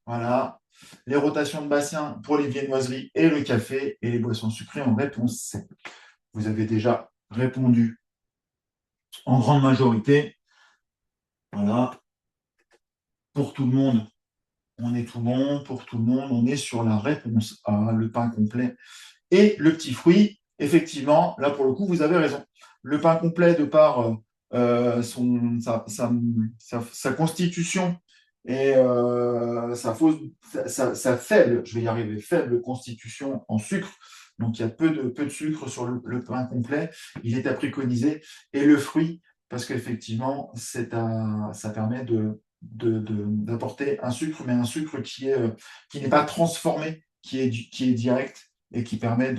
Speaker 1: Voilà. Les rotations de bassin pour les viennoiseries et le café, et les boissons sucrées en réponse C. Vous avez déjà répondu en grande majorité. Voilà. Pour tout le monde, on est tout bon. Pour tout le monde, on est sur la réponse A, le pain complet et le petit fruit. Effectivement, là pour le coup, vous avez raison. Le pain complet, de par sa constitution et sa faible, je vais y arriver, faible constitution en sucre. Donc il y a peu de sucre sur le pain complet. Il est à préconiser. Et le fruit, parce qu'effectivement, ça permet d'apporter un sucre, mais un sucre qui n'est pas transformé, qui est direct et qui permet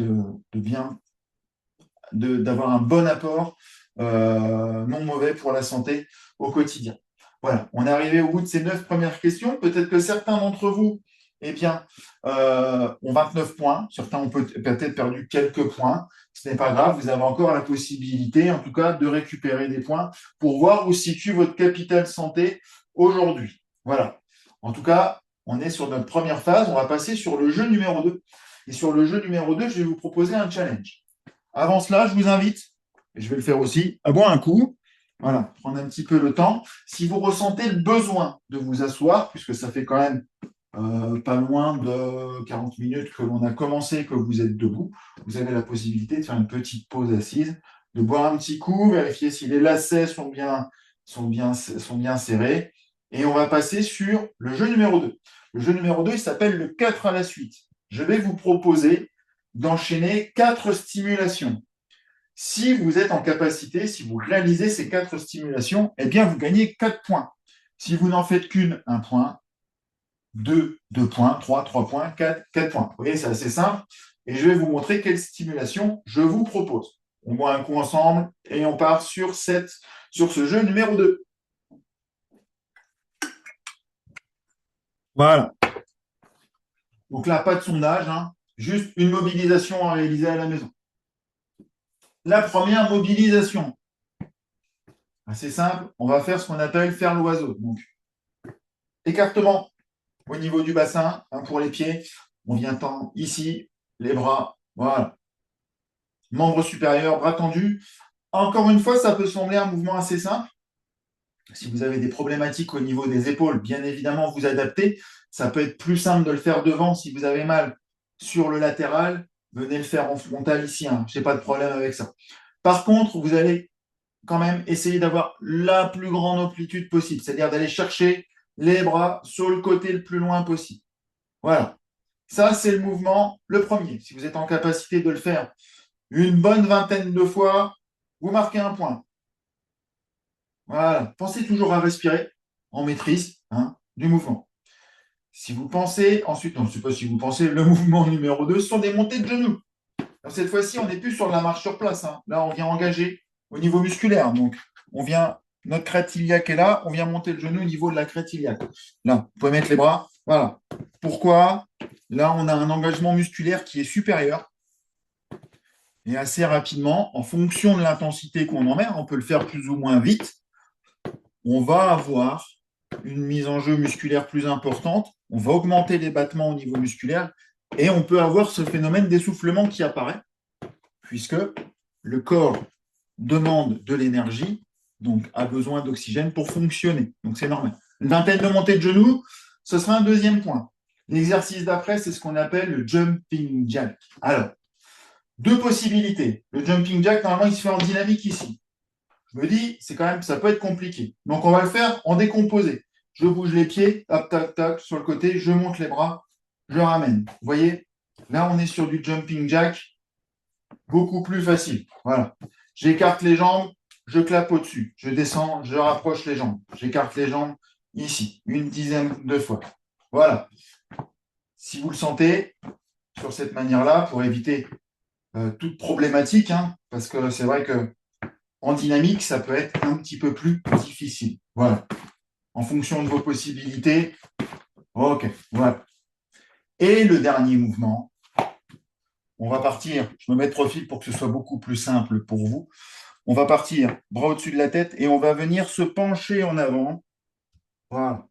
Speaker 1: d'avoir un bon apport non mauvais pour la santé au quotidien. Voilà, on est arrivé au bout de ces 9 premières questions. Peut-être que certains d'entre vous ont 29 points. Certains ont peut-être perdu quelques points. Ce n'est pas grave, vous avez encore la possibilité, en tout cas, de récupérer des points pour voir où se situe votre capital santé aujourd'hui. Voilà. En tout cas, on est sur notre première phase. On va passer sur le jeu numéro 2. Et sur le jeu numéro 2, je vais vous proposer un challenge. Avant cela, je vous invite, et je vais le faire aussi, à boire un coup. Voilà, prendre un petit peu le temps. Si vous ressentez le besoin de vous asseoir, puisque ça fait quand même pas loin de 40 minutes que l'on a commencé, que vous êtes debout, vous avez la possibilité de faire une petite pause assise, de boire un petit coup, vérifier si les lacets sont bien serrés. Et on va passer sur le jeu numéro 2. Le jeu numéro 2, il s'appelle le 4 à la suite. Je vais vous proposer d'enchaîner 4 stimulations. Si vous êtes en capacité, si vous réalisez ces 4 stimulations, eh bien, vous gagnez 4 points. Si vous n'en faites qu'une, 1 point. 2, 2 points, 3, 3 points, 4, 4 points. Vous voyez, c'est assez simple. Et je vais vous montrer quelle stimulation je vous propose. On boit un coup ensemble et on part sur ce jeu numéro 2. Voilà. Donc là, pas de sondage, hein, juste une mobilisation à réaliser à la maison. La première mobilisation. Assez simple, on va faire ce qu'on appelle faire l'oiseau. Donc, écartement au niveau du bassin, hein, pour les pieds. On vient tendre ici, les bras, voilà. Membre supérieur, bras tendus. Encore une fois, ça peut sembler un mouvement assez simple. Si vous avez des problématiques au niveau des épaules, bien évidemment, vous adaptez. Ça peut être plus simple de le faire devant si vous avez mal sur le latéral. Venez le faire en frontal ici. Hein. Je n'ai pas de problème avec ça. Par contre, vous allez quand même essayer d'avoir la plus grande amplitude possible, c'est-à-dire d'aller chercher les bras sur le côté le plus loin possible. Voilà. Ça, c'est le mouvement, le premier. Si vous êtes en capacité de le faire une bonne vingtaine de fois, vous marquez un point. Voilà. Pensez toujours à respirer en maîtrise, hein, du mouvement. Si vous pensez, ensuite, non, je ne sais pas si vous pensez, le mouvement numéro 2, ce sont des montées de genoux. Alors, cette fois-ci, on n'est plus sur de la marche sur place. Hein. Là, on vient engager au niveau musculaire. Donc, notre crête iliaque est là, on vient monter le genou au niveau de la crête iliaque. Là, vous pouvez mettre les bras. Voilà. Pourquoi? Là, on a un engagement musculaire qui est supérieur. Et assez rapidement, en fonction de l'intensité qu'on en met, on peut le faire plus ou moins vite, on va avoir une mise en jeu musculaire plus importante, on va augmenter les battements au niveau musculaire et on peut avoir ce phénomène d'essoufflement qui apparaît, puisque le corps demande de l'énergie, donc a besoin d'oxygène pour fonctionner. Donc c'est normal. Une vingtaine de montées de genoux, ce sera un deuxième point. L'exercice d'après, c'est ce qu'on appelle le jumping jack. Alors, deux possibilités. Le jumping jack, normalement, il se fait en dynamique ici. Je me dis, c'est quand même, ça peut être compliqué. Donc, on va le faire en décomposé. Je bouge les pieds, tac, tac, tac, sur le côté, je monte les bras, je ramène. Vous voyez, là, on est sur du jumping jack, beaucoup plus facile. Voilà. J'écarte les jambes, je clappe au-dessus. Je descends, je rapproche les jambes. J'écarte les jambes ici, une dizaine de fois. Voilà. Si vous le sentez, sur cette manière-là, pour éviter toute problématique, hein, parce que c'est vrai que en dynamique, ça peut être un petit peu plus difficile. Voilà. En fonction de vos possibilités. OK, voilà. Et le dernier mouvement, on va partir, je me mets de profil pour que ce soit beaucoup plus simple pour vous. On va partir bras au-dessus de la tête et on va venir se pencher en avant. Voilà.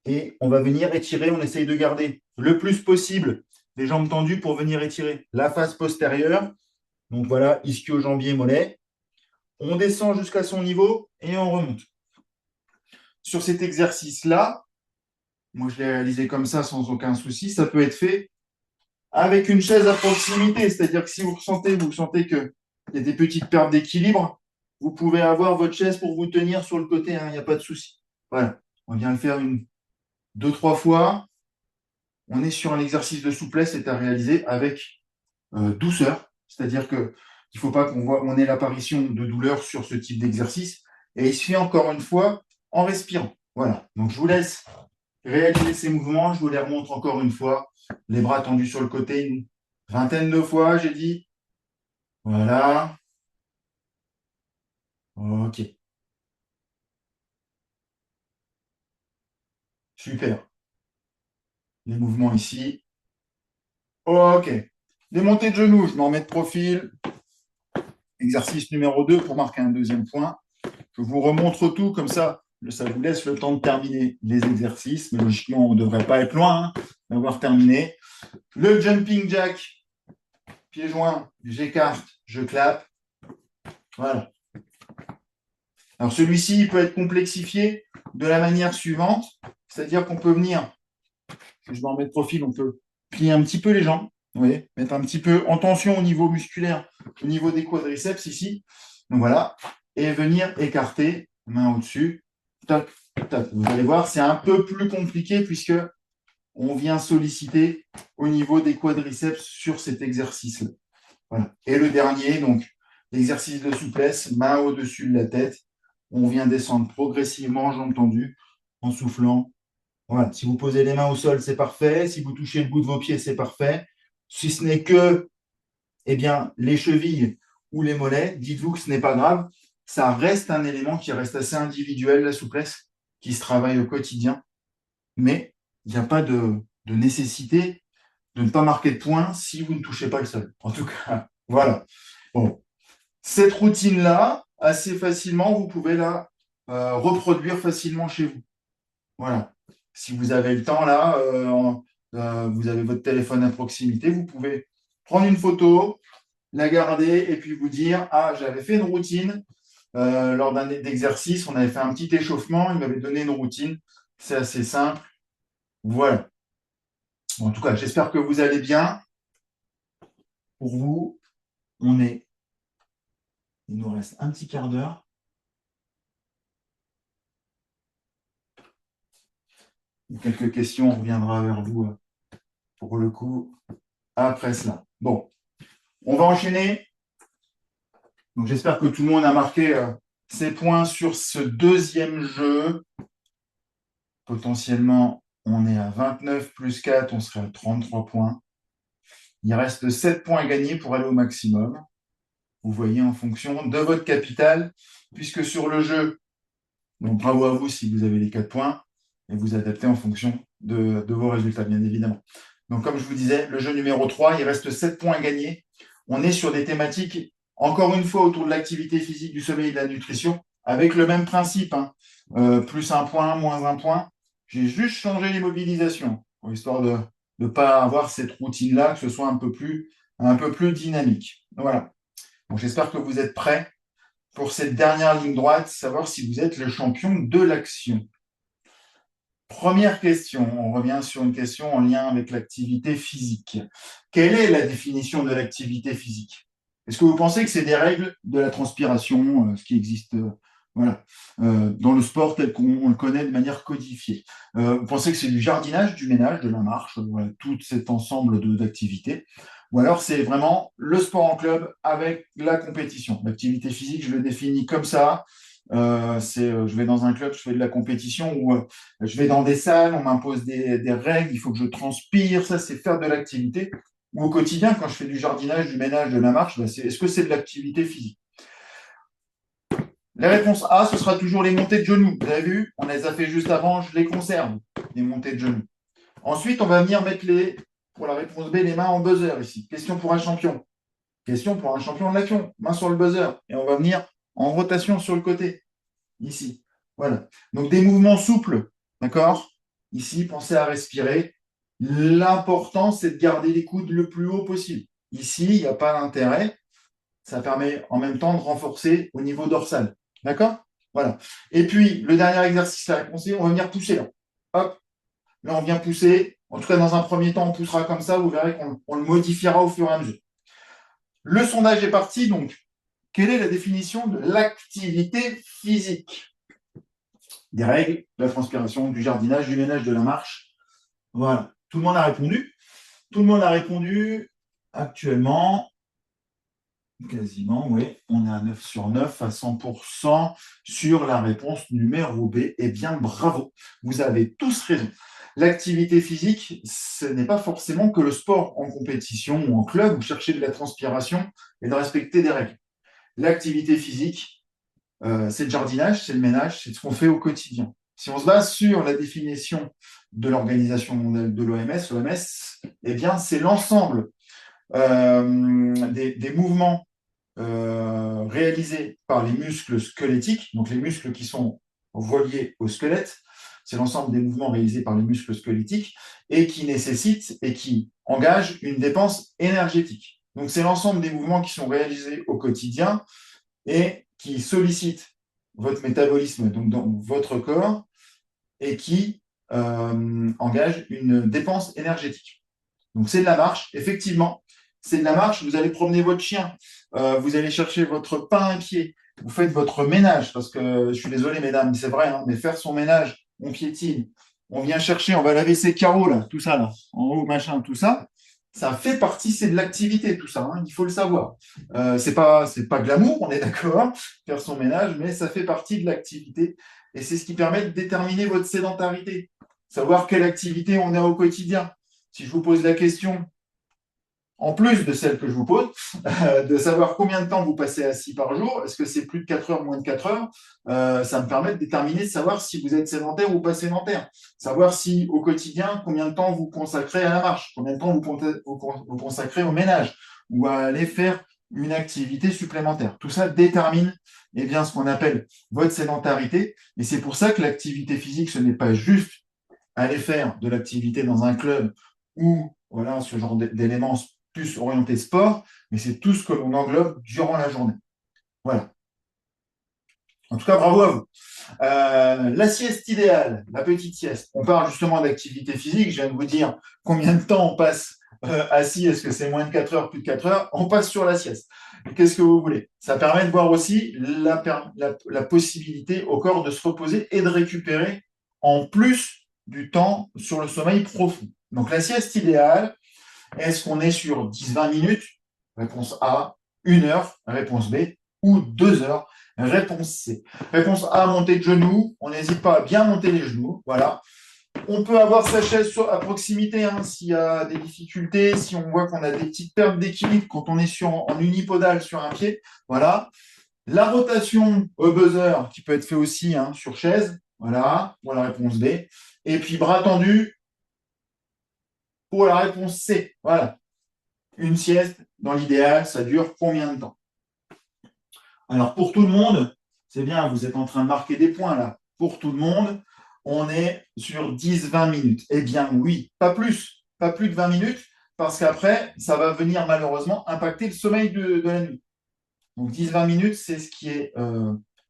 Speaker 1: Et on va venir étirer, on essaye de garder le plus possible les jambes tendues pour venir étirer la face postérieure. Donc voilà, ischio-jambier, mollet. On descend jusqu'à son niveau et on remonte. Sur cet exercice-là, moi je l'ai réalisé comme ça sans aucun souci, ça peut être fait avec une chaise à proximité. C'est-à-dire que si vous sentez qu'il y a des petites pertes d'équilibre, vous pouvez avoir votre chaise pour vous tenir sur le côté, hein, il n'y a pas de souci. Voilà, on vient le faire deux, trois fois. On est sur un exercice de souplesse, c'est à réaliser avec douceur. C'est-à-dire qu'il ne faut pas qu'on ait l'apparition de douleur sur ce type d'exercice. Et il se fait encore une fois en respirant. Voilà. Donc, je vous laisse réaliser ces mouvements. Je vous les remontre encore une fois. Les bras tendus sur le côté, une vingtaine de fois, j'ai dit. Voilà. OK. Super. Les mouvements ici. OK. Les montées de genoux, je m'en mets de profil. Exercice numéro 2 pour marquer un deuxième point. Je vous remontre tout comme ça vous laisse le temps de terminer les exercices, mais logiquement, on ne devrait pas être loin d'avoir terminé. Le jumping jack, pieds joints, j'écarte, je clappe. Voilà. Alors celui-ci, il peut être complexifié de la manière suivante, C'est-à-dire qu'on peut venir, si je vais en mettre profil, on peut plier un petit peu les jambes, vous voyez, mettre un petit peu en tension au niveau musculaire, au niveau des quadriceps ici. Donc voilà, et venir écarter, main au-dessus. Tac, tac. Vous allez voir, c'est un peu plus compliqué puisque on vient solliciter au niveau des quadriceps sur cet exercice-là. Voilà. Et le dernier, donc, l'exercice de souplesse, main au-dessus de la tête. On vient descendre progressivement, jambes tendues, en soufflant. Voilà. Si vous posez les mains au sol, c'est parfait. Si vous touchez le bout de vos pieds, c'est parfait. Si ce n'est que eh bien, les chevilles ou les mollets, dites-vous que ce n'est pas grave. Ça reste un élément qui reste assez individuel, la souplesse, qui se travaille au quotidien. Mais il n'y a pas de nécessité de ne pas marquer de points si vous ne touchez pas le sol. En tout cas, voilà. Bon. Cette routine-là, assez facilement, vous pouvez la reproduire facilement chez vous. Voilà. Si vous avez le temps, là, vous avez votre téléphone à proximité, vous pouvez prendre une photo, la garder et puis vous dire, ah, j'avais fait une routine lors d'un exercice, on avait fait un petit échauffement, il m'avait donné une routine. C'est assez simple. Voilà. En tout cas, j'espère que vous allez bien. Pour vous, il nous reste un petit quart d'heure. Quelques questions, on reviendra vers vous pour le coup après cela. Bon, on va enchaîner. Donc, j'espère que tout le monde a marqué ses points sur ce deuxième jeu. Potentiellement, on est à 29 plus 4, on serait à 33 points. Il reste 7 points à gagner pour aller au maximum. Vous voyez en fonction de votre capital, puisque sur le jeu, donc bravo à vous si vous avez les 4 points, et vous adaptez en fonction de vos résultats, bien évidemment. Donc, comme je vous disais, le jeu numéro 3, il reste 7 points à gagner. On est sur des thématiques, encore une fois, autour de l'activité physique, du sommeil et de la nutrition, avec le même principe, hein. Plus un point, moins un point. J'ai juste changé les mobilisations, histoire de ne pas avoir cette routine-là, que ce soit un peu plus dynamique. Voilà. Donc, j'espère que vous êtes prêts pour cette dernière ligne droite, savoir si vous êtes le champion de l'action. Première question, on revient sur une question en lien avec l'activité physique. Quelle est la définition de l'activité physique? Est-ce que vous pensez que c'est des règles de la transpiration, ce qui existe voilà, dans le sport tel qu'on le connaît de manière codifiée? Vous pensez que c'est du jardinage, du ménage, de la marche, voilà, tout cet ensemble d'activités? Ou alors c'est vraiment le sport en club avec la compétition? L'activité physique, je le définis comme ça. Je vais dans un club, je fais de la compétition ou je vais dans des salles, on m'impose des règles, il faut que je transpire, ça c'est faire de l'activité. Ou au quotidien, quand je fais du jardinage, du ménage, de la marche, est-ce que c'est de l'activité physique? La réponse A, ce sera toujours les montées de genoux. Vous avez vu, on les a fait juste avant, je les conserve, les montées de genoux. Ensuite, on va venir mettre pour la réponse B, les mains en buzzer ici. Question pour un champion. Question pour un champion de l'action. Main sur le buzzer. Et on va venir en rotation sur le côté. Ici. Voilà. Donc des mouvements souples. D'accord? Ici, pensez à respirer. L'important, c'est de garder les coudes le plus haut possible. Ici, il n'y a pas d'intérêt. Ça permet en même temps de renforcer au niveau dorsal. D'accord? Voilà. Et puis, le dernier exercice, la réponse, on va venir pousser là. Hop. Là, on vient pousser. En tout cas, dans un premier temps, on poussera comme ça. Vous verrez qu'on le modifiera au fur et à mesure. Le sondage est parti. Donc, quelle est la définition de l'activité physique? Des règles, de la transpiration, du jardinage, du ménage, de la marche. Voilà. Tout le monde a répondu. Tout le monde a répondu actuellement. Quasiment, oui. On est à 9 sur 9, à 100% sur la réponse numéro B. Eh bien, bravo. Vous avez tous raison. L'activité physique, ce n'est pas forcément que le sport en compétition ou en club, où chercher de la transpiration et de respecter des règles. L'activité physique, c'est le jardinage, c'est le ménage, c'est ce qu'on fait au quotidien. Si on se base sur la définition de l'Organisation mondiale de l'OMS, eh bien, c'est l'ensemble des mouvements réalisés par les muscles squelettiques, donc les muscles qui sont reliés au squelette, c'est l'ensemble des mouvements réalisés par les muscles squelettiques et qui nécessitent et qui engagent une dépense énergétique. Donc, c'est l'ensemble des mouvements qui sont réalisés au quotidien et qui sollicitent votre métabolisme donc dans votre corps et qui engage une dépense énergétique. Donc, c'est de la marche. Effectivement, c'est de la marche. Vous allez promener votre chien, vous allez chercher votre pain à pied, vous faites votre ménage, parce que je suis désolé, mesdames, c'est vrai, hein, mais faire son ménage, on piétine, on vient chercher, on va laver ses carreaux, là, tout ça, là, en haut, machin, tout ça. Ça fait partie, c'est de l'activité, tout ça, hein, il faut le savoir. C'est pas glamour, on est d'accord, faire son ménage, mais ça fait partie de l'activité. Et c'est ce qui permet de déterminer votre sédentarité, savoir quelle activité on a au quotidien. Si je vous pose la question, en plus de celle que je vous pose, de savoir combien de temps vous passez assis par jour, est-ce que c'est plus de 4 heures, moins de 4 heures, ça me permet de déterminer, de savoir si vous êtes sédentaire ou pas sédentaire. Savoir si au quotidien, combien de temps vous consacrez à la marche, combien de temps vous consacrez au ménage, ou à aller faire une activité supplémentaire. Tout ça détermine eh bien, ce qu'on appelle votre sédentarité. Et c'est pour ça que l'activité physique, ce n'est pas juste aller faire de l'activité dans un club ou voilà, ce genre d'éléments plus orientés sport, mais c'est tout ce que l'on englobe durant la journée. Voilà. En tout cas, bravo à vous. La sieste idéale, la petite sieste. On parle justement d'activité physique. Je viens de vous dire combien de temps on passe assis. Est-ce que c'est moins de 4 heures, plus de 4 heures? On passe sur la sieste. Qu'est-ce que vous voulez? Ça permet de voir aussi la possibilité au corps de se reposer et de récupérer en plus du temps sur le sommeil profond. Donc la sieste idéale, est-ce qu'on est sur 10-20 minutes? Réponse A, 1 heure, réponse B, ou 2 heures, réponse C. Réponse A, monter de genoux. On n'hésite pas à bien monter les genoux. Voilà. On peut avoir sa chaise à proximité hein, s'il y a des difficultés, si on voit qu'on a des petites pertes d'équilibre quand on est en unipodal sur un pied. Voilà. La rotation au buzzer qui peut être fait aussi hein, sur chaise. Voilà, pour la réponse B. Et puis bras tendus pour la réponse C. Voilà. Une sieste, dans l'idéal, ça dure combien de temps? Alors, pour tout le monde, c'est bien, vous êtes en train de marquer des points là. Pour tout le monde, on est sur 10-20 minutes. Eh bien, oui, pas plus de 20 minutes, parce qu'après, ça va venir malheureusement impacter le sommeil de la nuit. Donc, 10-20 minutes, c'est ce qui est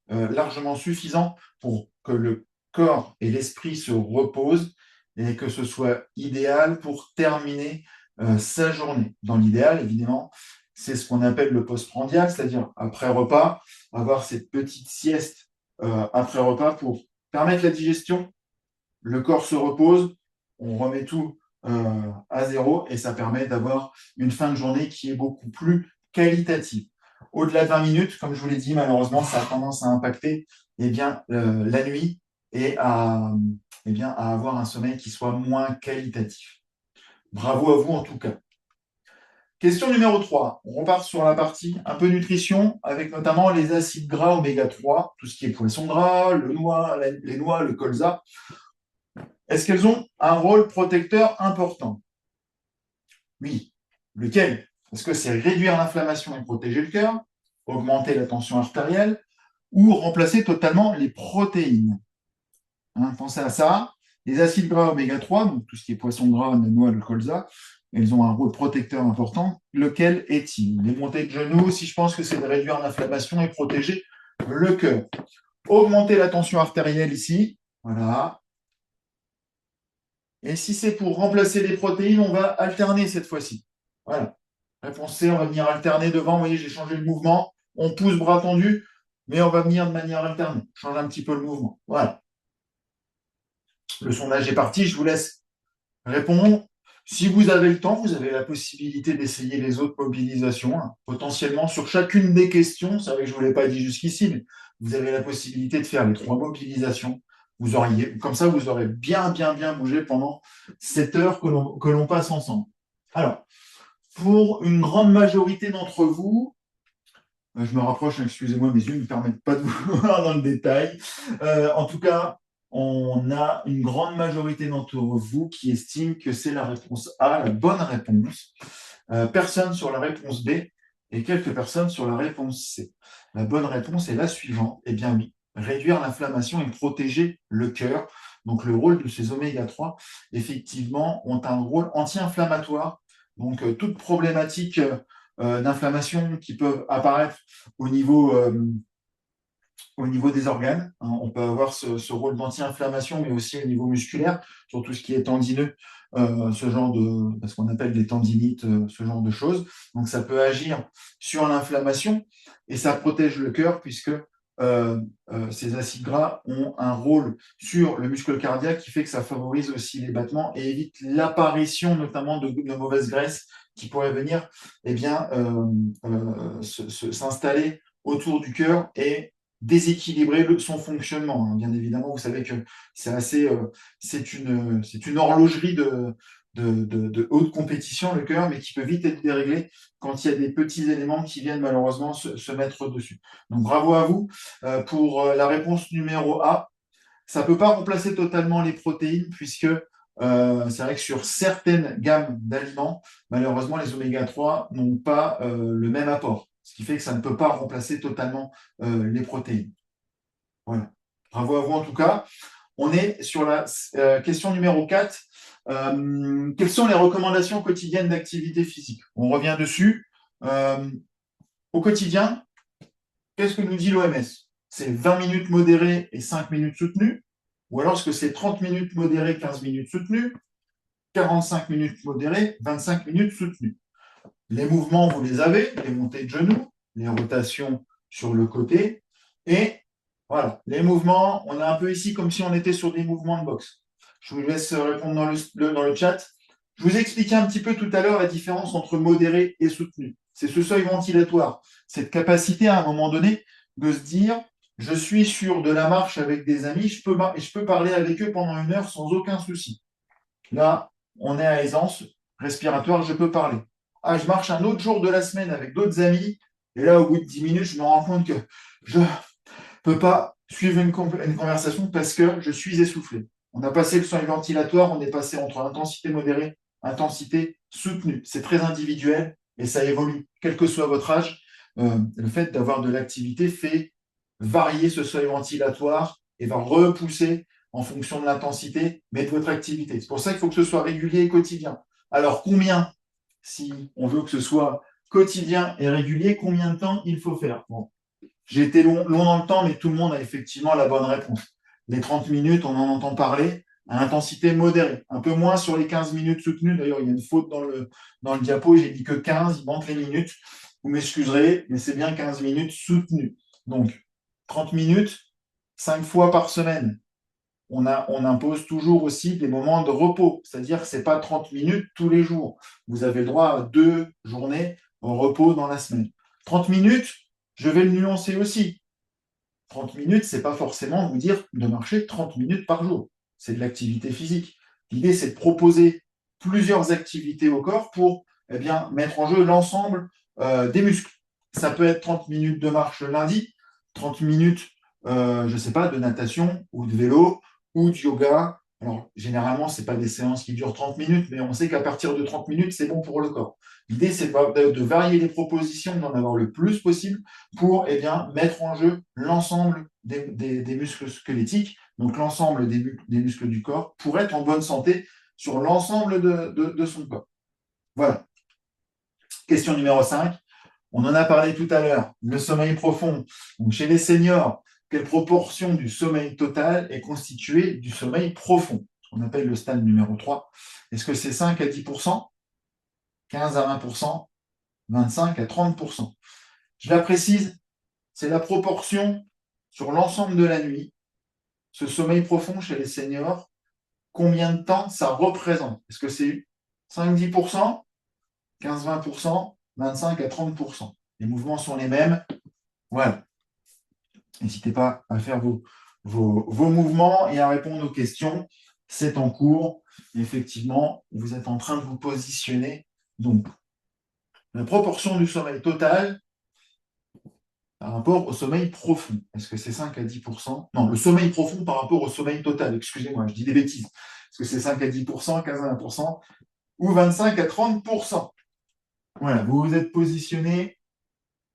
Speaker 1: largement suffisant pour que le corps et l'esprit se reposent et que ce soit idéal pour terminer sa journée. Dans l'idéal, évidemment, c'est ce qu'on appelle le postprandial, c'est-à-dire après repas, avoir cette petite sieste après repas pour permettre la digestion. Le corps se repose, on remet tout à zéro et ça permet d'avoir une fin de journée qui est beaucoup plus qualitative. Au-delà de 20 minutes, comme je vous l'ai dit, malheureusement, ça a tendance à impacter eh bien, la nuit et eh bien, à avoir un sommeil qui soit moins qualitatif. Bravo à vous en tout cas. Question numéro 3. On repart sur la partie un peu nutrition, avec notamment les acides gras oméga 3, tout ce qui est poisson gras, les noix, le colza. Est-ce qu'elles ont un rôle protecteur important? Oui. Lequel? Est-ce que c'est réduire l'inflammation et protéger le cœur, augmenter la tension artérielle ou remplacer totalement les protéines? Hein, pensez à ça. Les acides gras oméga 3, donc tout ce qui est poisson gras, noix, le colza, elles ont un rôle protecteur important. Lequel est-il? Les montées de genoux, si je pense que c'est de réduire l'inflammation et protéger le cœur. Augmenter la tension artérielle ici. Voilà. Et si c'est pour remplacer les protéines, on va alterner cette fois-ci. Voilà. Réponse C, on va venir alterner devant. Vous voyez, j'ai changé le mouvement. On pousse bras tendu, mais on va venir de manière alternée. Change un petit peu le mouvement. Voilà. Le sondage est parti. Je vous laisse répondre. Si vous avez le temps, vous avez la possibilité d'essayer les autres mobilisations, hein, potentiellement sur chacune des questions. C'est vrai que je ne vous l'ai pas dit jusqu'ici, mais vous avez la possibilité de faire les 3 mobilisations. Comme ça, vous aurez bien bougé pendant 7 heures que l'on passe ensemble. Alors, pour une grande majorité d'entre vous, je me rapproche, excusez-moi, mes yeux ne me permettent pas de vous voir dans le détail. En tout cas, on a une grande majorité d'entre vous qui estiment que c'est la réponse A, la bonne réponse. Personne sur la réponse B et quelques personnes sur la réponse C. La bonne réponse est la suivante. Eh bien oui, réduire l'inflammation et protéger le cœur. Donc le rôle de ces oméga 3, effectivement, ont un rôle anti-inflammatoire. Donc toute problématique d'inflammation qui peuvent apparaître au niveau au niveau des organes, hein. On peut avoir ce rôle d'anti-inflammation, mais aussi au niveau musculaire, sur tout ce qui est tendineux, ce qu'on appelle des tendinites, ce genre de choses. Donc, ça peut agir sur l'inflammation et ça protège le cœur puisque ces acides gras ont un rôle sur le muscle cardiaque qui fait que ça favorise aussi les battements et évite l'apparition notamment de mauvaises graisses qui pourraient venir eh bien, s'installer autour du cœur et déséquilibrer son fonctionnement, hein. Bien évidemment, vous savez que c'est une horlogerie de haute compétition, le cœur, mais qui peut vite être déréglé quand il y a des petits éléments qui viennent malheureusement se mettre dessus. Donc bravo à vous pour la réponse numéro A. Ça ne peut pas remplacer totalement les protéines, puisque c'est vrai que sur certaines gammes d'aliments, malheureusement, les oméga 3 n'ont pas le même apport. Ce qui fait que ça ne peut pas remplacer totalement les protéines. Voilà. Bravo à vous en tout cas. On est sur la question numéro 4. Quelles sont les recommandations quotidiennes d'activité physique? On revient dessus. Au quotidien, qu'est-ce que nous dit l'OMS? C'est 20 minutes modérées et 5 minutes soutenues? Ou alors est-ce que c'est 30 minutes modérées, 15 minutes soutenues, 45 minutes modérées, 25 minutes soutenues? Les mouvements, vous les avez, les montées de genoux, les rotations sur le côté. Et voilà, les mouvements, on est un peu ici comme si on était sur des mouvements de boxe. Je vous laisse répondre dans le chat. Je vous ai expliqué un petit peu tout à l'heure la différence entre modéré et soutenu. C'est ce seuil ventilatoire, cette capacité à un moment donné de se dire, je suis sur de la marche avec des amis, je peux parler avec eux pendant 1 heure sans aucun souci. Là, on est à aisance respiratoire, je peux parler. Ah, je marche un autre jour de la semaine avec d'autres amis, et là, au bout de 10 minutes, je me rends compte que je ne peux pas suivre une conversation parce que je suis essoufflé. On a passé le seuil ventilatoire, on est passé entre intensité modérée, intensité soutenue. C'est très individuel et ça évolue, quel que soit votre âge. Le fait d'avoir de l'activité fait varier ce seuil ventilatoire et va repousser en fonction de l'intensité, mais de votre activité. C'est pour ça qu'il faut que ce soit régulier et quotidien. Alors, combien, si on veut que ce soit quotidien et régulier, combien de temps il faut faire? Bon, j'ai été long dans le temps, mais tout le monde a effectivement la bonne réponse. Les 30 minutes, on en entend parler à intensité modérée. Un peu moins sur les 15 minutes soutenues. D'ailleurs, il y a une faute dans le diapo. J'ai dit que 15, il manque les minutes. Vous m'excuserez, mais c'est bien 15 minutes soutenues. Donc, 30 minutes, 5 fois par semaine. On impose toujours aussi des moments de repos. C'est-à-dire que ce n'est pas 30 minutes tous les jours. Vous avez le droit à 2 journées en repos dans la semaine. 30 minutes, je vais le nuancer aussi. 30 minutes, ce n'est pas forcément vous dire de marcher 30 minutes par jour. C'est de l'activité physique. L'idée, c'est de proposer plusieurs activités au corps pour mettre en jeu l'ensemble des muscles. Ça peut être 30 minutes de marche le lundi, 30 minutes, je ne sais pas, de natation ou de vélo ou de yoga. Alors, généralement, ce n'est pas des séances qui durent 30 minutes, mais on sait qu'à partir de 30 minutes, c'est bon pour le corps. L'idée, c'est de varier les propositions, d'en avoir le plus possible pour mettre en jeu l'ensemble des muscles squelettiques, donc l'ensemble des muscles du corps, pour être en bonne santé sur l'ensemble de son corps. Voilà. Question numéro 5. On en a parlé tout à l'heure. Le sommeil profond. Donc, chez les seniors, quelle proportion du sommeil total est constituée du sommeil profond? Ce qu'on appelle le stade numéro 3. Est-ce que c'est 5 à 10%, 15 à 20%, 25 à 30%? Je la précise, c'est la proportion sur l'ensemble de la nuit. Ce sommeil profond chez les seniors, combien de temps ça représente? Est-ce que c'est 5-10%, 15-20%, 25 à 30%? Les mouvements sont les mêmes. Voilà. N'hésitez pas à faire vos mouvements et à répondre aux questions. C'est en cours. Effectivement, vous êtes en train de vous positionner. Donc, la proportion du sommeil total par rapport au sommeil profond. Est-ce que c'est 5 à 10%? Non, le sommeil profond par rapport au sommeil total. Excusez-moi, je dis des bêtises. Est-ce que c'est 5 à 10%, 15 à 20% ou 25 à 30%? Voilà, vous vous êtes positionné.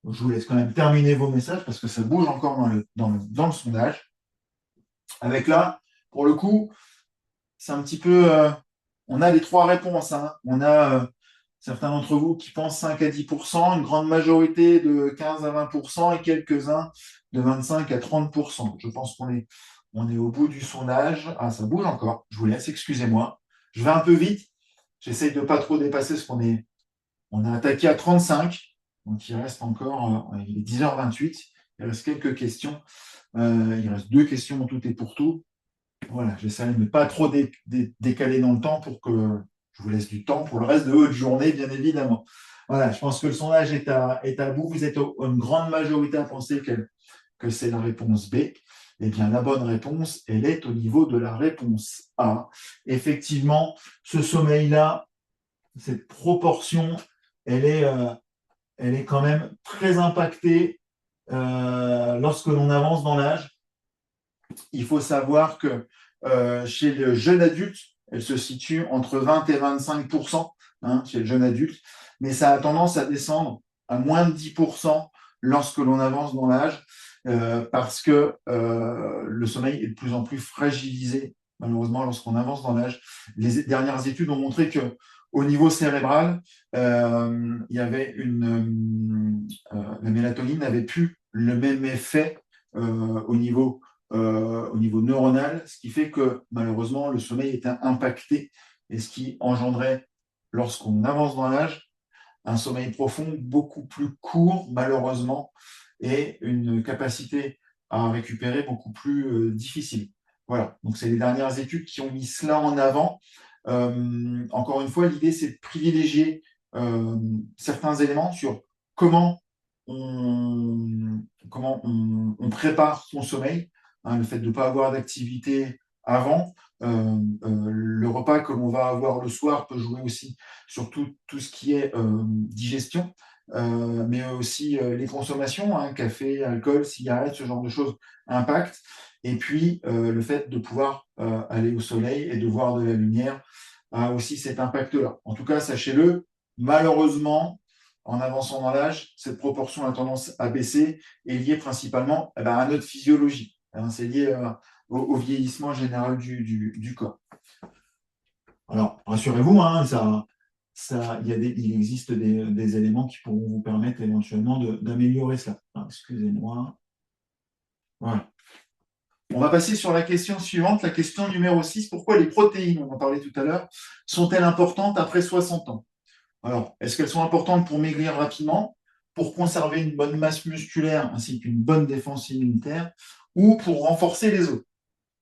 Speaker 1: Je vous laisse quand même terminer vos messages parce que ça bouge encore dans le sondage. Avec là, pour le coup, c'est un petit peu. On a les 3 réponses, hein. On a certains d'entre vous qui pensent 5 à 10%, une grande majorité de 15 à 20% et quelques-uns de 25 à 30%. Je pense qu'on est au bout du sondage. Ah, ça bouge encore. Je vous laisse, excusez-moi. Je vais un peu vite. J'essaye de ne pas trop dépasser ce qu'on est. On a attaqué à 35. Donc il reste encore, il est 10h28. Il reste quelques questions. Il reste 2 questions en tout et pour tout. Voilà, j'essaie de ne pas trop décaler dans le temps pour que je vous laisse du temps pour le reste de votre journée, bien évidemment. Voilà, je pense que le sondage est à bout. Vous êtes une grande majorité à penser que c'est la réponse B. Eh bien, la bonne réponse, elle est au niveau de la réponse A. Effectivement, ce sommeil-là, cette proportion, elle est quand même très impactée lorsque l'on avance dans l'âge. Il faut savoir que chez le jeune adulte, elle se situe entre 20 et 25% chez le jeune adulte, mais ça a tendance à descendre à moins de 10% lorsque l'on avance dans l'âge, parce que le sommeil est de plus en plus fragilisé, malheureusement, lorsqu'on avance dans l'âge. Les dernières études ont montré que au niveau cérébral, il y avait la mélatonine n'avait plus le même effet au niveau neuronal, ce qui fait que malheureusement le sommeil est impacté et ce qui engendrait, lorsqu'on avance dans l'âge, un sommeil profond beaucoup plus court malheureusement et une capacité à récupérer beaucoup plus difficile. Voilà, donc c'est les dernières études qui ont mis cela en avant. Encore une fois, l'idée c'est de privilégier certains éléments sur comment on prépare son sommeil, le fait de ne pas avoir d'activité avant. Le repas que l'on va avoir le soir peut jouer aussi sur tout ce qui est digestion, mais aussi les consommations, café, alcool, cigarettes, ce genre de choses impactent. Et puis, le fait de pouvoir aller au soleil et de voir de la lumière a aussi cet impact-là. En tout cas, sachez-le, malheureusement, en avançant dans l'âge, cette proportion a tendance à baisser et est liée principalement à notre physiologie. C'est lié au vieillissement général du corps. Alors, rassurez-vous, il existe des éléments qui pourront vous permettre éventuellement d'améliorer cela. Excusez-moi. Voilà. On va passer sur la question suivante, la question numéro 6. Pourquoi les protéines, on en parlait tout à l'heure, sont-elles importantes après 60 ans? Alors, est-ce qu'elles sont importantes pour maigrir rapidement, pour conserver une bonne masse musculaire ainsi qu'une bonne défense immunitaire, ou pour renforcer les os?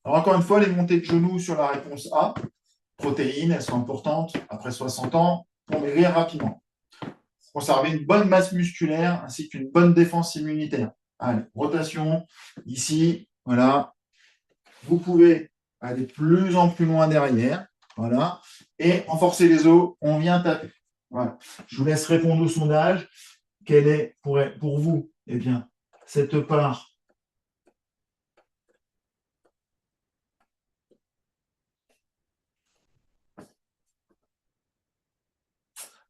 Speaker 1: Alors, encore une fois, les montées de genoux sur la réponse A. Protéines, elles sont importantes après 60 ans pour maigrir rapidement. Conserver une bonne masse musculaire ainsi qu'une bonne défense immunitaire. Allez, rotation, ici, voilà. Vous pouvez aller de plus en plus loin derrière, voilà. Et renforcer les os, on vient taper. Voilà. Je vous laisse répondre au sondage. Quelle est pour vous, eh bien, cette part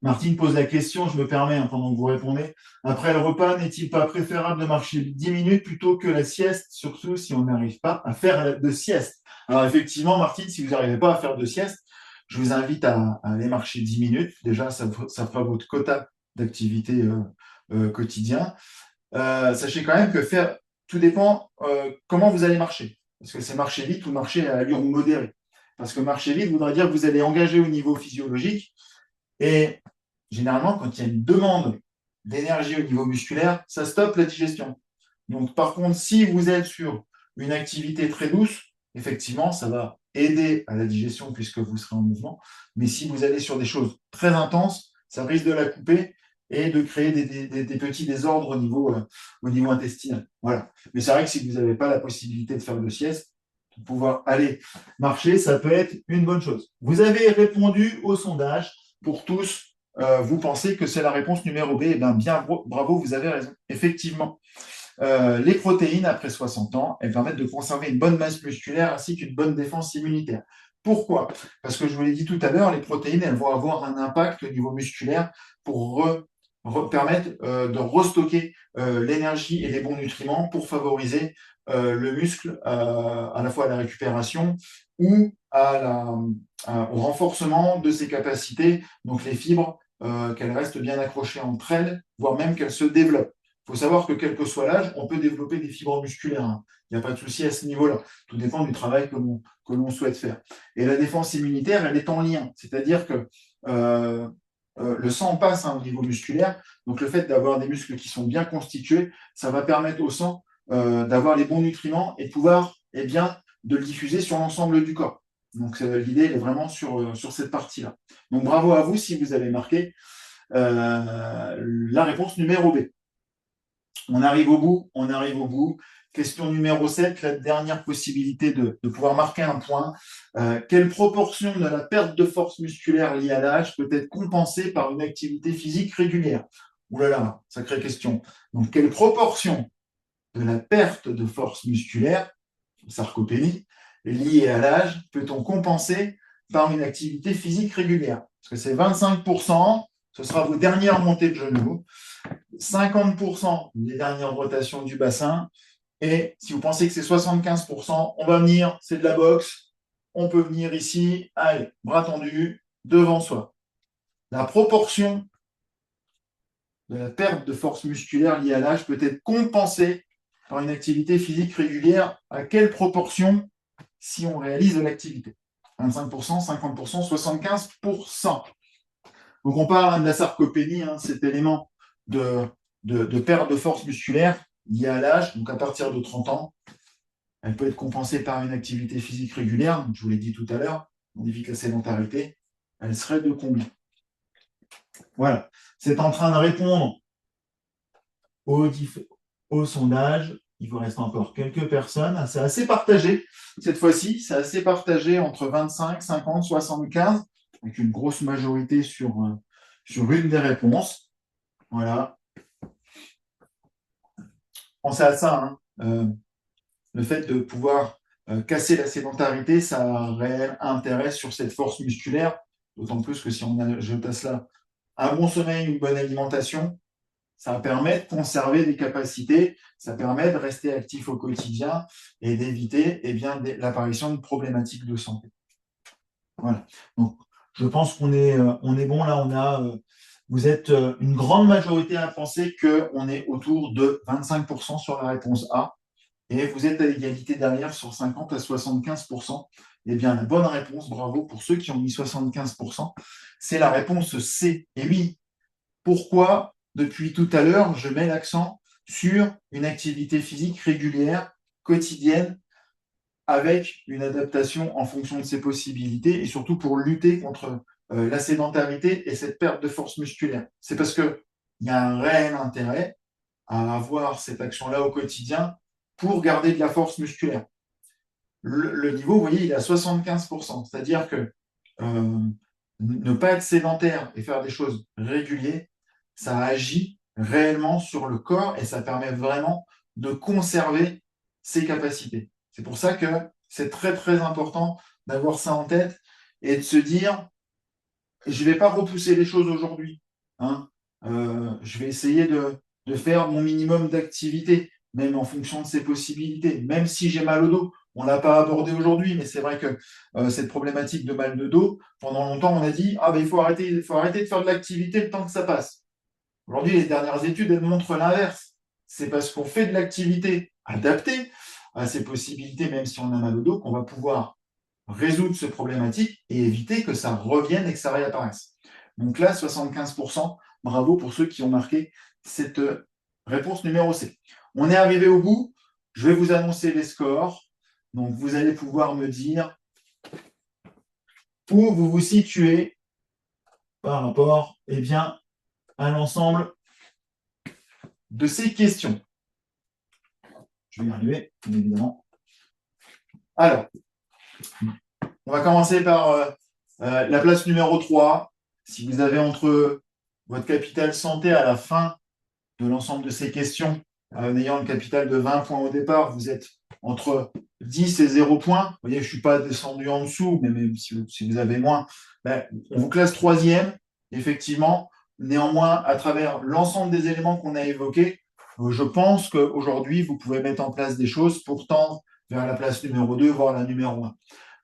Speaker 1: Martine pose la question, je me permets pendant que vous répondez. Après le repas, n'est-il pas préférable de marcher 10 minutes plutôt que la sieste, surtout si on n'arrive pas à faire de sieste? Alors effectivement, Martine, si vous n'arrivez pas à faire de sieste, je vous invite à aller marcher 10 minutes. Déjà, ça fera votre quota d'activité quotidien. Sachez quand même que tout dépend comment vous allez marcher. Est-ce que c'est marcher vite ou marcher à allure modérée? Parce que marcher vite voudrait dire que vous allez engager au niveau physiologique et généralement, quand il y a une demande d'énergie au niveau musculaire, ça stoppe la digestion. Donc, par contre, si vous êtes sur une activité très douce, effectivement, ça va aider à la digestion puisque vous serez en mouvement. Mais si vous allez sur des choses très intenses, ça risque de la couper et de créer des petits désordres au niveau intestinal. Voilà. Mais c'est vrai que si vous n'avez pas la possibilité de faire de sieste, de pouvoir aller marcher, ça peut être une bonne chose. Vous avez répondu au sondage pour tous. Vous pensez que c'est la réponse numéro B. Eh bien, bravo, vous avez raison. Effectivement, les protéines, après 60 ans, elles permettent de conserver une bonne masse musculaire ainsi qu'une bonne défense immunitaire. Pourquoi? Parce que je vous l'ai dit tout à l'heure, les protéines, elles vont avoir un impact au niveau musculaire pour permettre de restocker l'énergie et les bons nutriments pour favoriser le muscle à la fois à la récupération ou au renforcement de ses capacités, donc les fibres qu'elles restent bien accrochées entre elles, voire même qu'elles se développent. Il faut savoir que quel que soit l'âge, on peut développer des fibres musculaires, hein. Il n'y a pas de souci à ce niveau-là. Tout dépend du travail que l'on souhaite faire. Et la défense immunitaire, elle est en lien. C'est-à-dire que le sang passe, hein, au niveau musculaire. Donc, le fait d'avoir des muscles qui sont bien constitués, ça va permettre au sang d'avoir les bons nutriments et de pouvoir, eh bien, de le diffuser sur l'ensemble du corps. Donc, l'idée est vraiment sur cette partie-là. Donc, bravo à vous si vous avez marqué la réponse numéro B. On arrive au bout, on arrive au bout. Question numéro 7, la dernière possibilité de pouvoir marquer un point. Quelle proportion de la perte de force musculaire liée à l'âge peut être compensée par une activité physique régulière? Ouh là là, sacrée question. Donc, quelle proportion de la perte de force musculaire, sarcopénie, liée à l'âge, peut-on compenser par une activité physique régulière? Parce que c'est 25%, ce sera vos dernières montées de genoux, 50% des dernières rotations du bassin, et si vous pensez que c'est 75%, on va venir, c'est de la boxe, on peut venir ici, allez, bras tendus, devant soi. La proportion de la perte de force musculaire liée à l'âge peut être compensée par une activité physique régulière. À quelle proportion si on réalise de l'activité? 25%, 50%, 75%. Donc on parle de la sarcopénie, hein, cet élément de perte de force musculaire liée à l'âge, donc à partir de 30 ans. Elle peut être compensée par une activité physique régulière, je vous l'ai dit tout à l'heure, on évite la sédentarité, elle serait de combien? Voilà, c'est en train de répondre au sondage. Il vous reste encore quelques personnes. C'est assez partagé cette fois-ci, c'est assez partagé entre 25, 50, 75, avec une grosse majorité sur une des réponses. Voilà. Pensez à ça, hein. Le fait de pouvoir casser la sédentarité, ça a un réel intérêt sur cette force musculaire, d'autant plus que si on ajoute à cela un bon sommeil, une bonne alimentation, ça permet de conserver des capacités, ça permet de rester actif au quotidien et d'éviter, eh bien, l'apparition de problématiques de santé. Voilà. Donc, je pense qu'on est bon là. Vous êtes une grande majorité à penser qu'on est autour de 25% sur la réponse A. Et vous êtes à égalité derrière sur 50 à 75%. Eh bien, la bonne réponse, bravo pour ceux qui ont mis 75%, c'est la réponse C. Et oui, pourquoi, depuis tout à l'heure, je mets l'accent sur une activité physique régulière, quotidienne, avec une adaptation en fonction de ses possibilités et surtout pour lutter contre la sédentarité et cette perte de force musculaire. C'est parce qu'il y a un réel intérêt à avoir cette action-là au quotidien pour garder de la force musculaire. Le niveau, vous voyez, il est à 75%. C'est-à-dire que ne pas être sédentaire et faire des choses régulières, ça agit réellement sur le corps et ça permet vraiment de conserver ses capacités. C'est pour ça que c'est très, très important d'avoir ça en tête et de se dire, je ne vais pas repousser les choses aujourd'hui, hein. Je vais essayer de faire mon minimum d'activité, même en fonction de ses possibilités, même si j'ai mal au dos. On ne l'a pas abordé aujourd'hui, mais c'est vrai que cette problématique de mal de dos, pendant longtemps, on a dit ah, ben, il faut arrêter de faire de l'activité le temps que ça passe. Aujourd'hui, les dernières études, elles montrent l'inverse. C'est parce qu'on fait de l'activité adaptée à ces possibilités, même si on a mal au dos, qu'on va pouvoir résoudre ce problématique et éviter que ça revienne et que ça réapparaisse. Donc là, 75%, bravo pour ceux qui ont marqué cette réponse numéro C. On est arrivé au bout, je vais vous annoncer les scores. Donc vous allez pouvoir me dire où vous vous situez par rapport, eh bien, à l'ensemble de ces questions. Je vais y arriver, bien évidemment. Alors, on va commencer par la place numéro 3. Si vous avez entre votre capital santé à la fin de l'ensemble de ces questions, en ayant le capital de 20 points au départ, vous êtes entre 10 et 0 points. Vous voyez, je ne suis pas descendu en dessous, mais même si vous avez moins, ben, on vous classe troisième. Effectivement, néanmoins, à travers l'ensemble des éléments qu'on a évoqués, je pense qu'aujourd'hui, vous pouvez mettre en place des choses pour tendre vers la place numéro 2, voire la numéro 1.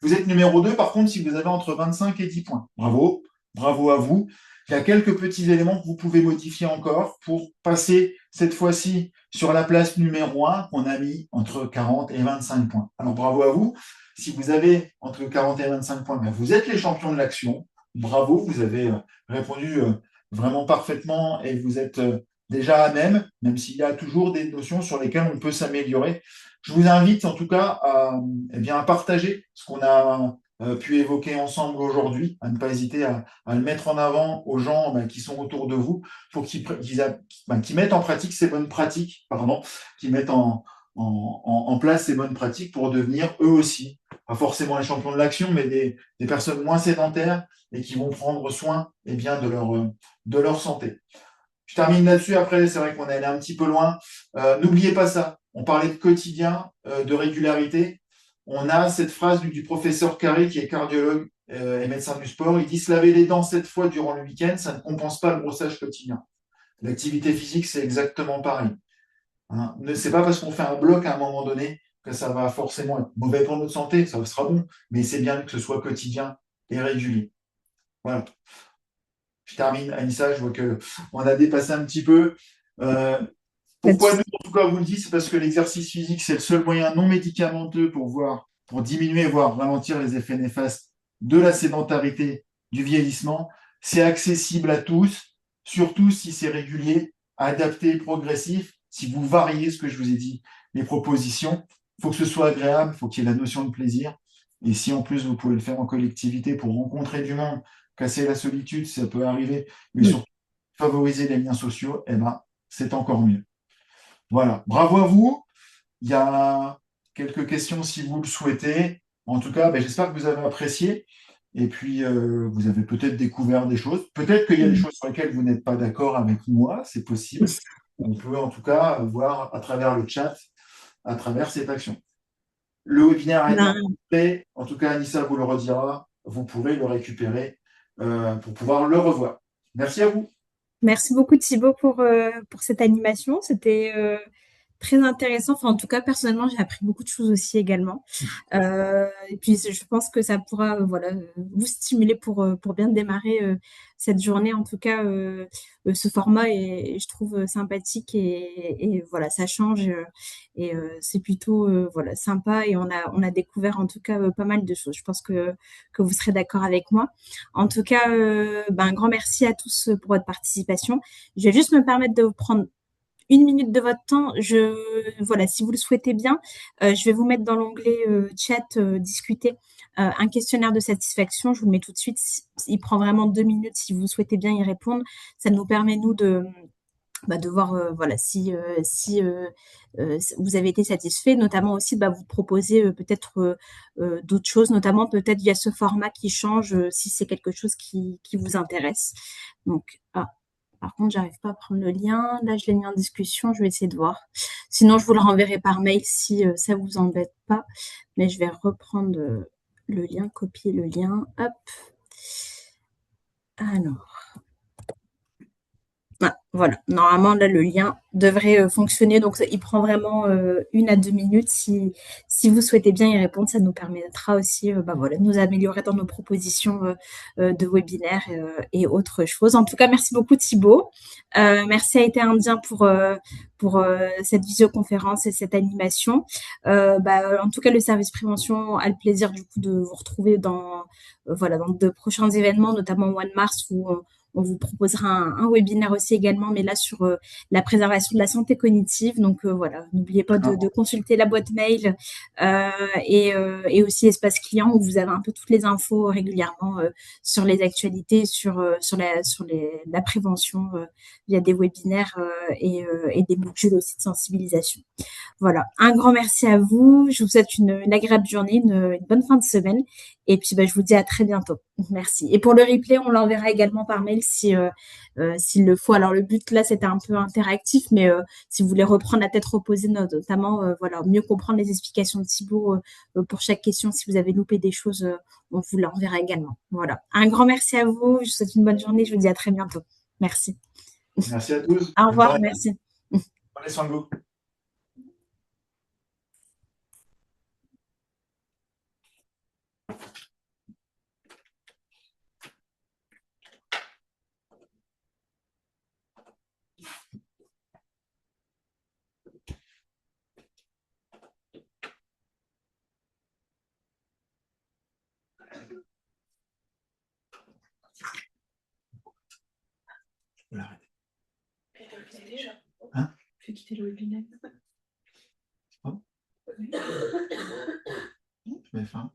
Speaker 1: Vous êtes numéro 2, par contre, si vous avez entre 25 et 10 points. Bravo, Bravo à vous. Il y a quelques petits éléments que vous pouvez modifier encore pour passer cette fois-ci sur la place numéro 1 qu'on a mis entre 40 et 25 points. Alors bravo à vous. Si vous avez entre 40 et 25 points, ben, vous êtes les champions de l'action. Bravo, vous avez répondu vraiment parfaitement et vous êtes déjà à même s'il y a toujours des notions sur lesquelles on peut s'améliorer. Je vous invite en tout cas à, eh bien, à partager ce qu'on a pu évoquer ensemble aujourd'hui, à ne pas hésiter à le mettre en avant aux gens qui sont autour de vous pour qu'ils mettent en pratique ces bonnes pratiques, pardon, qu'ils mettent en place ces bonnes pratiques pour devenir eux aussi, pas forcément les champions de l'action, mais des personnes moins sédentaires et qui vont prendre soin bien, de leur santé. Je termine là-dessus. Après, c'est vrai qu'on est allé un petit peu loin. N'oubliez pas ça. On parlait de quotidien, de régularité. On a cette phrase du professeur Carré, qui est cardiologue et médecin du sport. Il dit se laver les dents 7 fois durant le week-end, ça ne compense pas le brossage quotidien. L'activité physique, c'est exactement pareil. Hein. C'est pas parce qu'on fait un bloc à un moment donné que ça va forcément être mauvais pour notre santé. Ça sera bon, mais c'est bien que ce soit quotidien et régulier. Voilà. Je termine, Anissa, je vois qu'on a dépassé un petit peu. Euh,
Speaker 2: Pas de
Speaker 1: Pourquoi nous,
Speaker 2: souci.
Speaker 1: en tout cas, vous le dites, c'est parce que l'exercice physique, c'est le seul moyen non médicamenteux pour diminuer, voire ralentir les effets néfastes de la sédentarité, du vieillissement. C'est accessible à tous, surtout si c'est régulier, adapté, progressif. Si vous variez ce que je vous ai dit, les propositions, il faut que ce soit agréable, il faut qu'il y ait la notion de plaisir. Et si en plus vous pouvez le faire en collectivité pour rencontrer du monde, casser la solitude, ça peut arriver, mais
Speaker 2: Mm.
Speaker 1: surtout favoriser les liens sociaux, eh ben, c'est encore mieux. Voilà, bravo à vous. Il y a quelques questions si vous le souhaitez. En tout cas, j'espère que vous avez apprécié. Et puis, vous avez peut-être découvert des choses. Peut-être qu'il y a des
Speaker 2: Mm.
Speaker 1: choses sur lesquelles vous n'êtes pas d'accord avec moi, c'est possible. On peut en tout cas voir à travers le chat, à travers cette action. Le webinaire a été
Speaker 2: Ben,
Speaker 1: enregistré. En tout cas, Anissa vous le redira. Vous pourrez le récupérer pour pouvoir le revoir. Merci à vous.
Speaker 2: merci beaucoup Thibaut pour cette animation. C'était très intéressant. Enfin, en tout cas, personnellement, j'ai appris beaucoup de choses aussi également. Et puis, je pense que ça pourra, voilà, vous stimuler pour bien démarrer cette journée. En tout cas, ce format est, je trouve, sympathique et voilà, ça change et c'est plutôt, voilà, sympa. Et on a découvert en tout cas pas mal de choses. Je pense que vous serez d'accord avec moi. En tout cas, un grand merci à tous pour votre participation. Je vais juste me permettre de vous prendre 1 minute de votre temps. Voilà, si vous le souhaitez bien, je vais vous mettre dans l'onglet chat, discuter, un questionnaire de satisfaction. Je vous le mets tout de suite. Il prend vraiment 2 minutes si vous souhaitez bien y répondre. Ça nous permet, nous, de voir voilà, si vous avez été satisfait, notamment aussi vous proposer peut-être d'autres choses, notamment peut-être via ce format qui change si c'est quelque chose qui vous intéresse. Donc, par contre, j'arrive pas à prendre le lien. Là, je l'ai mis en discussion. Je vais essayer de voir. Sinon, je vous le renverrai par mail si ça vous embête pas. Mais je vais reprendre le lien, copier le lien. Hop. Alors. Ah, voilà, normalement là le lien devrait fonctionner, donc il prend vraiment 1 à 2 minutes. Si vous souhaitez bien y répondre, ça nous permettra aussi voilà, de nous améliorer dans nos propositions de webinaire et autres choses. En tout cas, merci beaucoup Thibaut. Merci à été Indien pour cette visioconférence et cette animation. En tout cas, le service prévention a le plaisir du coup de vous retrouver voilà, dans de prochains événements, notamment au mois de mars où on vous proposera un webinaire aussi également, mais là sur la préservation de la santé cognitive. Donc voilà, n'oubliez pas de consulter la boîte mail et aussi espace client où vous avez un peu toutes les infos régulièrement sur les actualités, sur la prévention via des webinaires et des modules aussi de sensibilisation. Voilà, un grand merci à vous. Je vous souhaite une agréable journée, une bonne fin de semaine. Et puis, je vous dis à très bientôt. Merci. Et pour le replay, on l'enverra également par mail s'il le faut. Alors, le but là, c'était un peu interactif, mais si vous voulez reprendre la tête reposée, notamment, voilà, mieux comprendre les explications de Thibaut pour chaque question, si vous avez loupé des choses, on vous l'enverra également. Voilà. Un grand merci à vous. Je vous souhaite une bonne journée. Je vous dis à très bientôt. Merci.
Speaker 1: Merci à tous.
Speaker 2: Au
Speaker 1: Bonne
Speaker 2: revoir.
Speaker 1: journée.
Speaker 2: Merci.
Speaker 1: Prenez soin de vous. peux l'arrêter.
Speaker 3: Mais t'as quitté déjà.
Speaker 1: Hein?
Speaker 3: J'ai quitté le webinaire.
Speaker 1: Oh.
Speaker 3: Oui.
Speaker 1: Tu m'avais faim.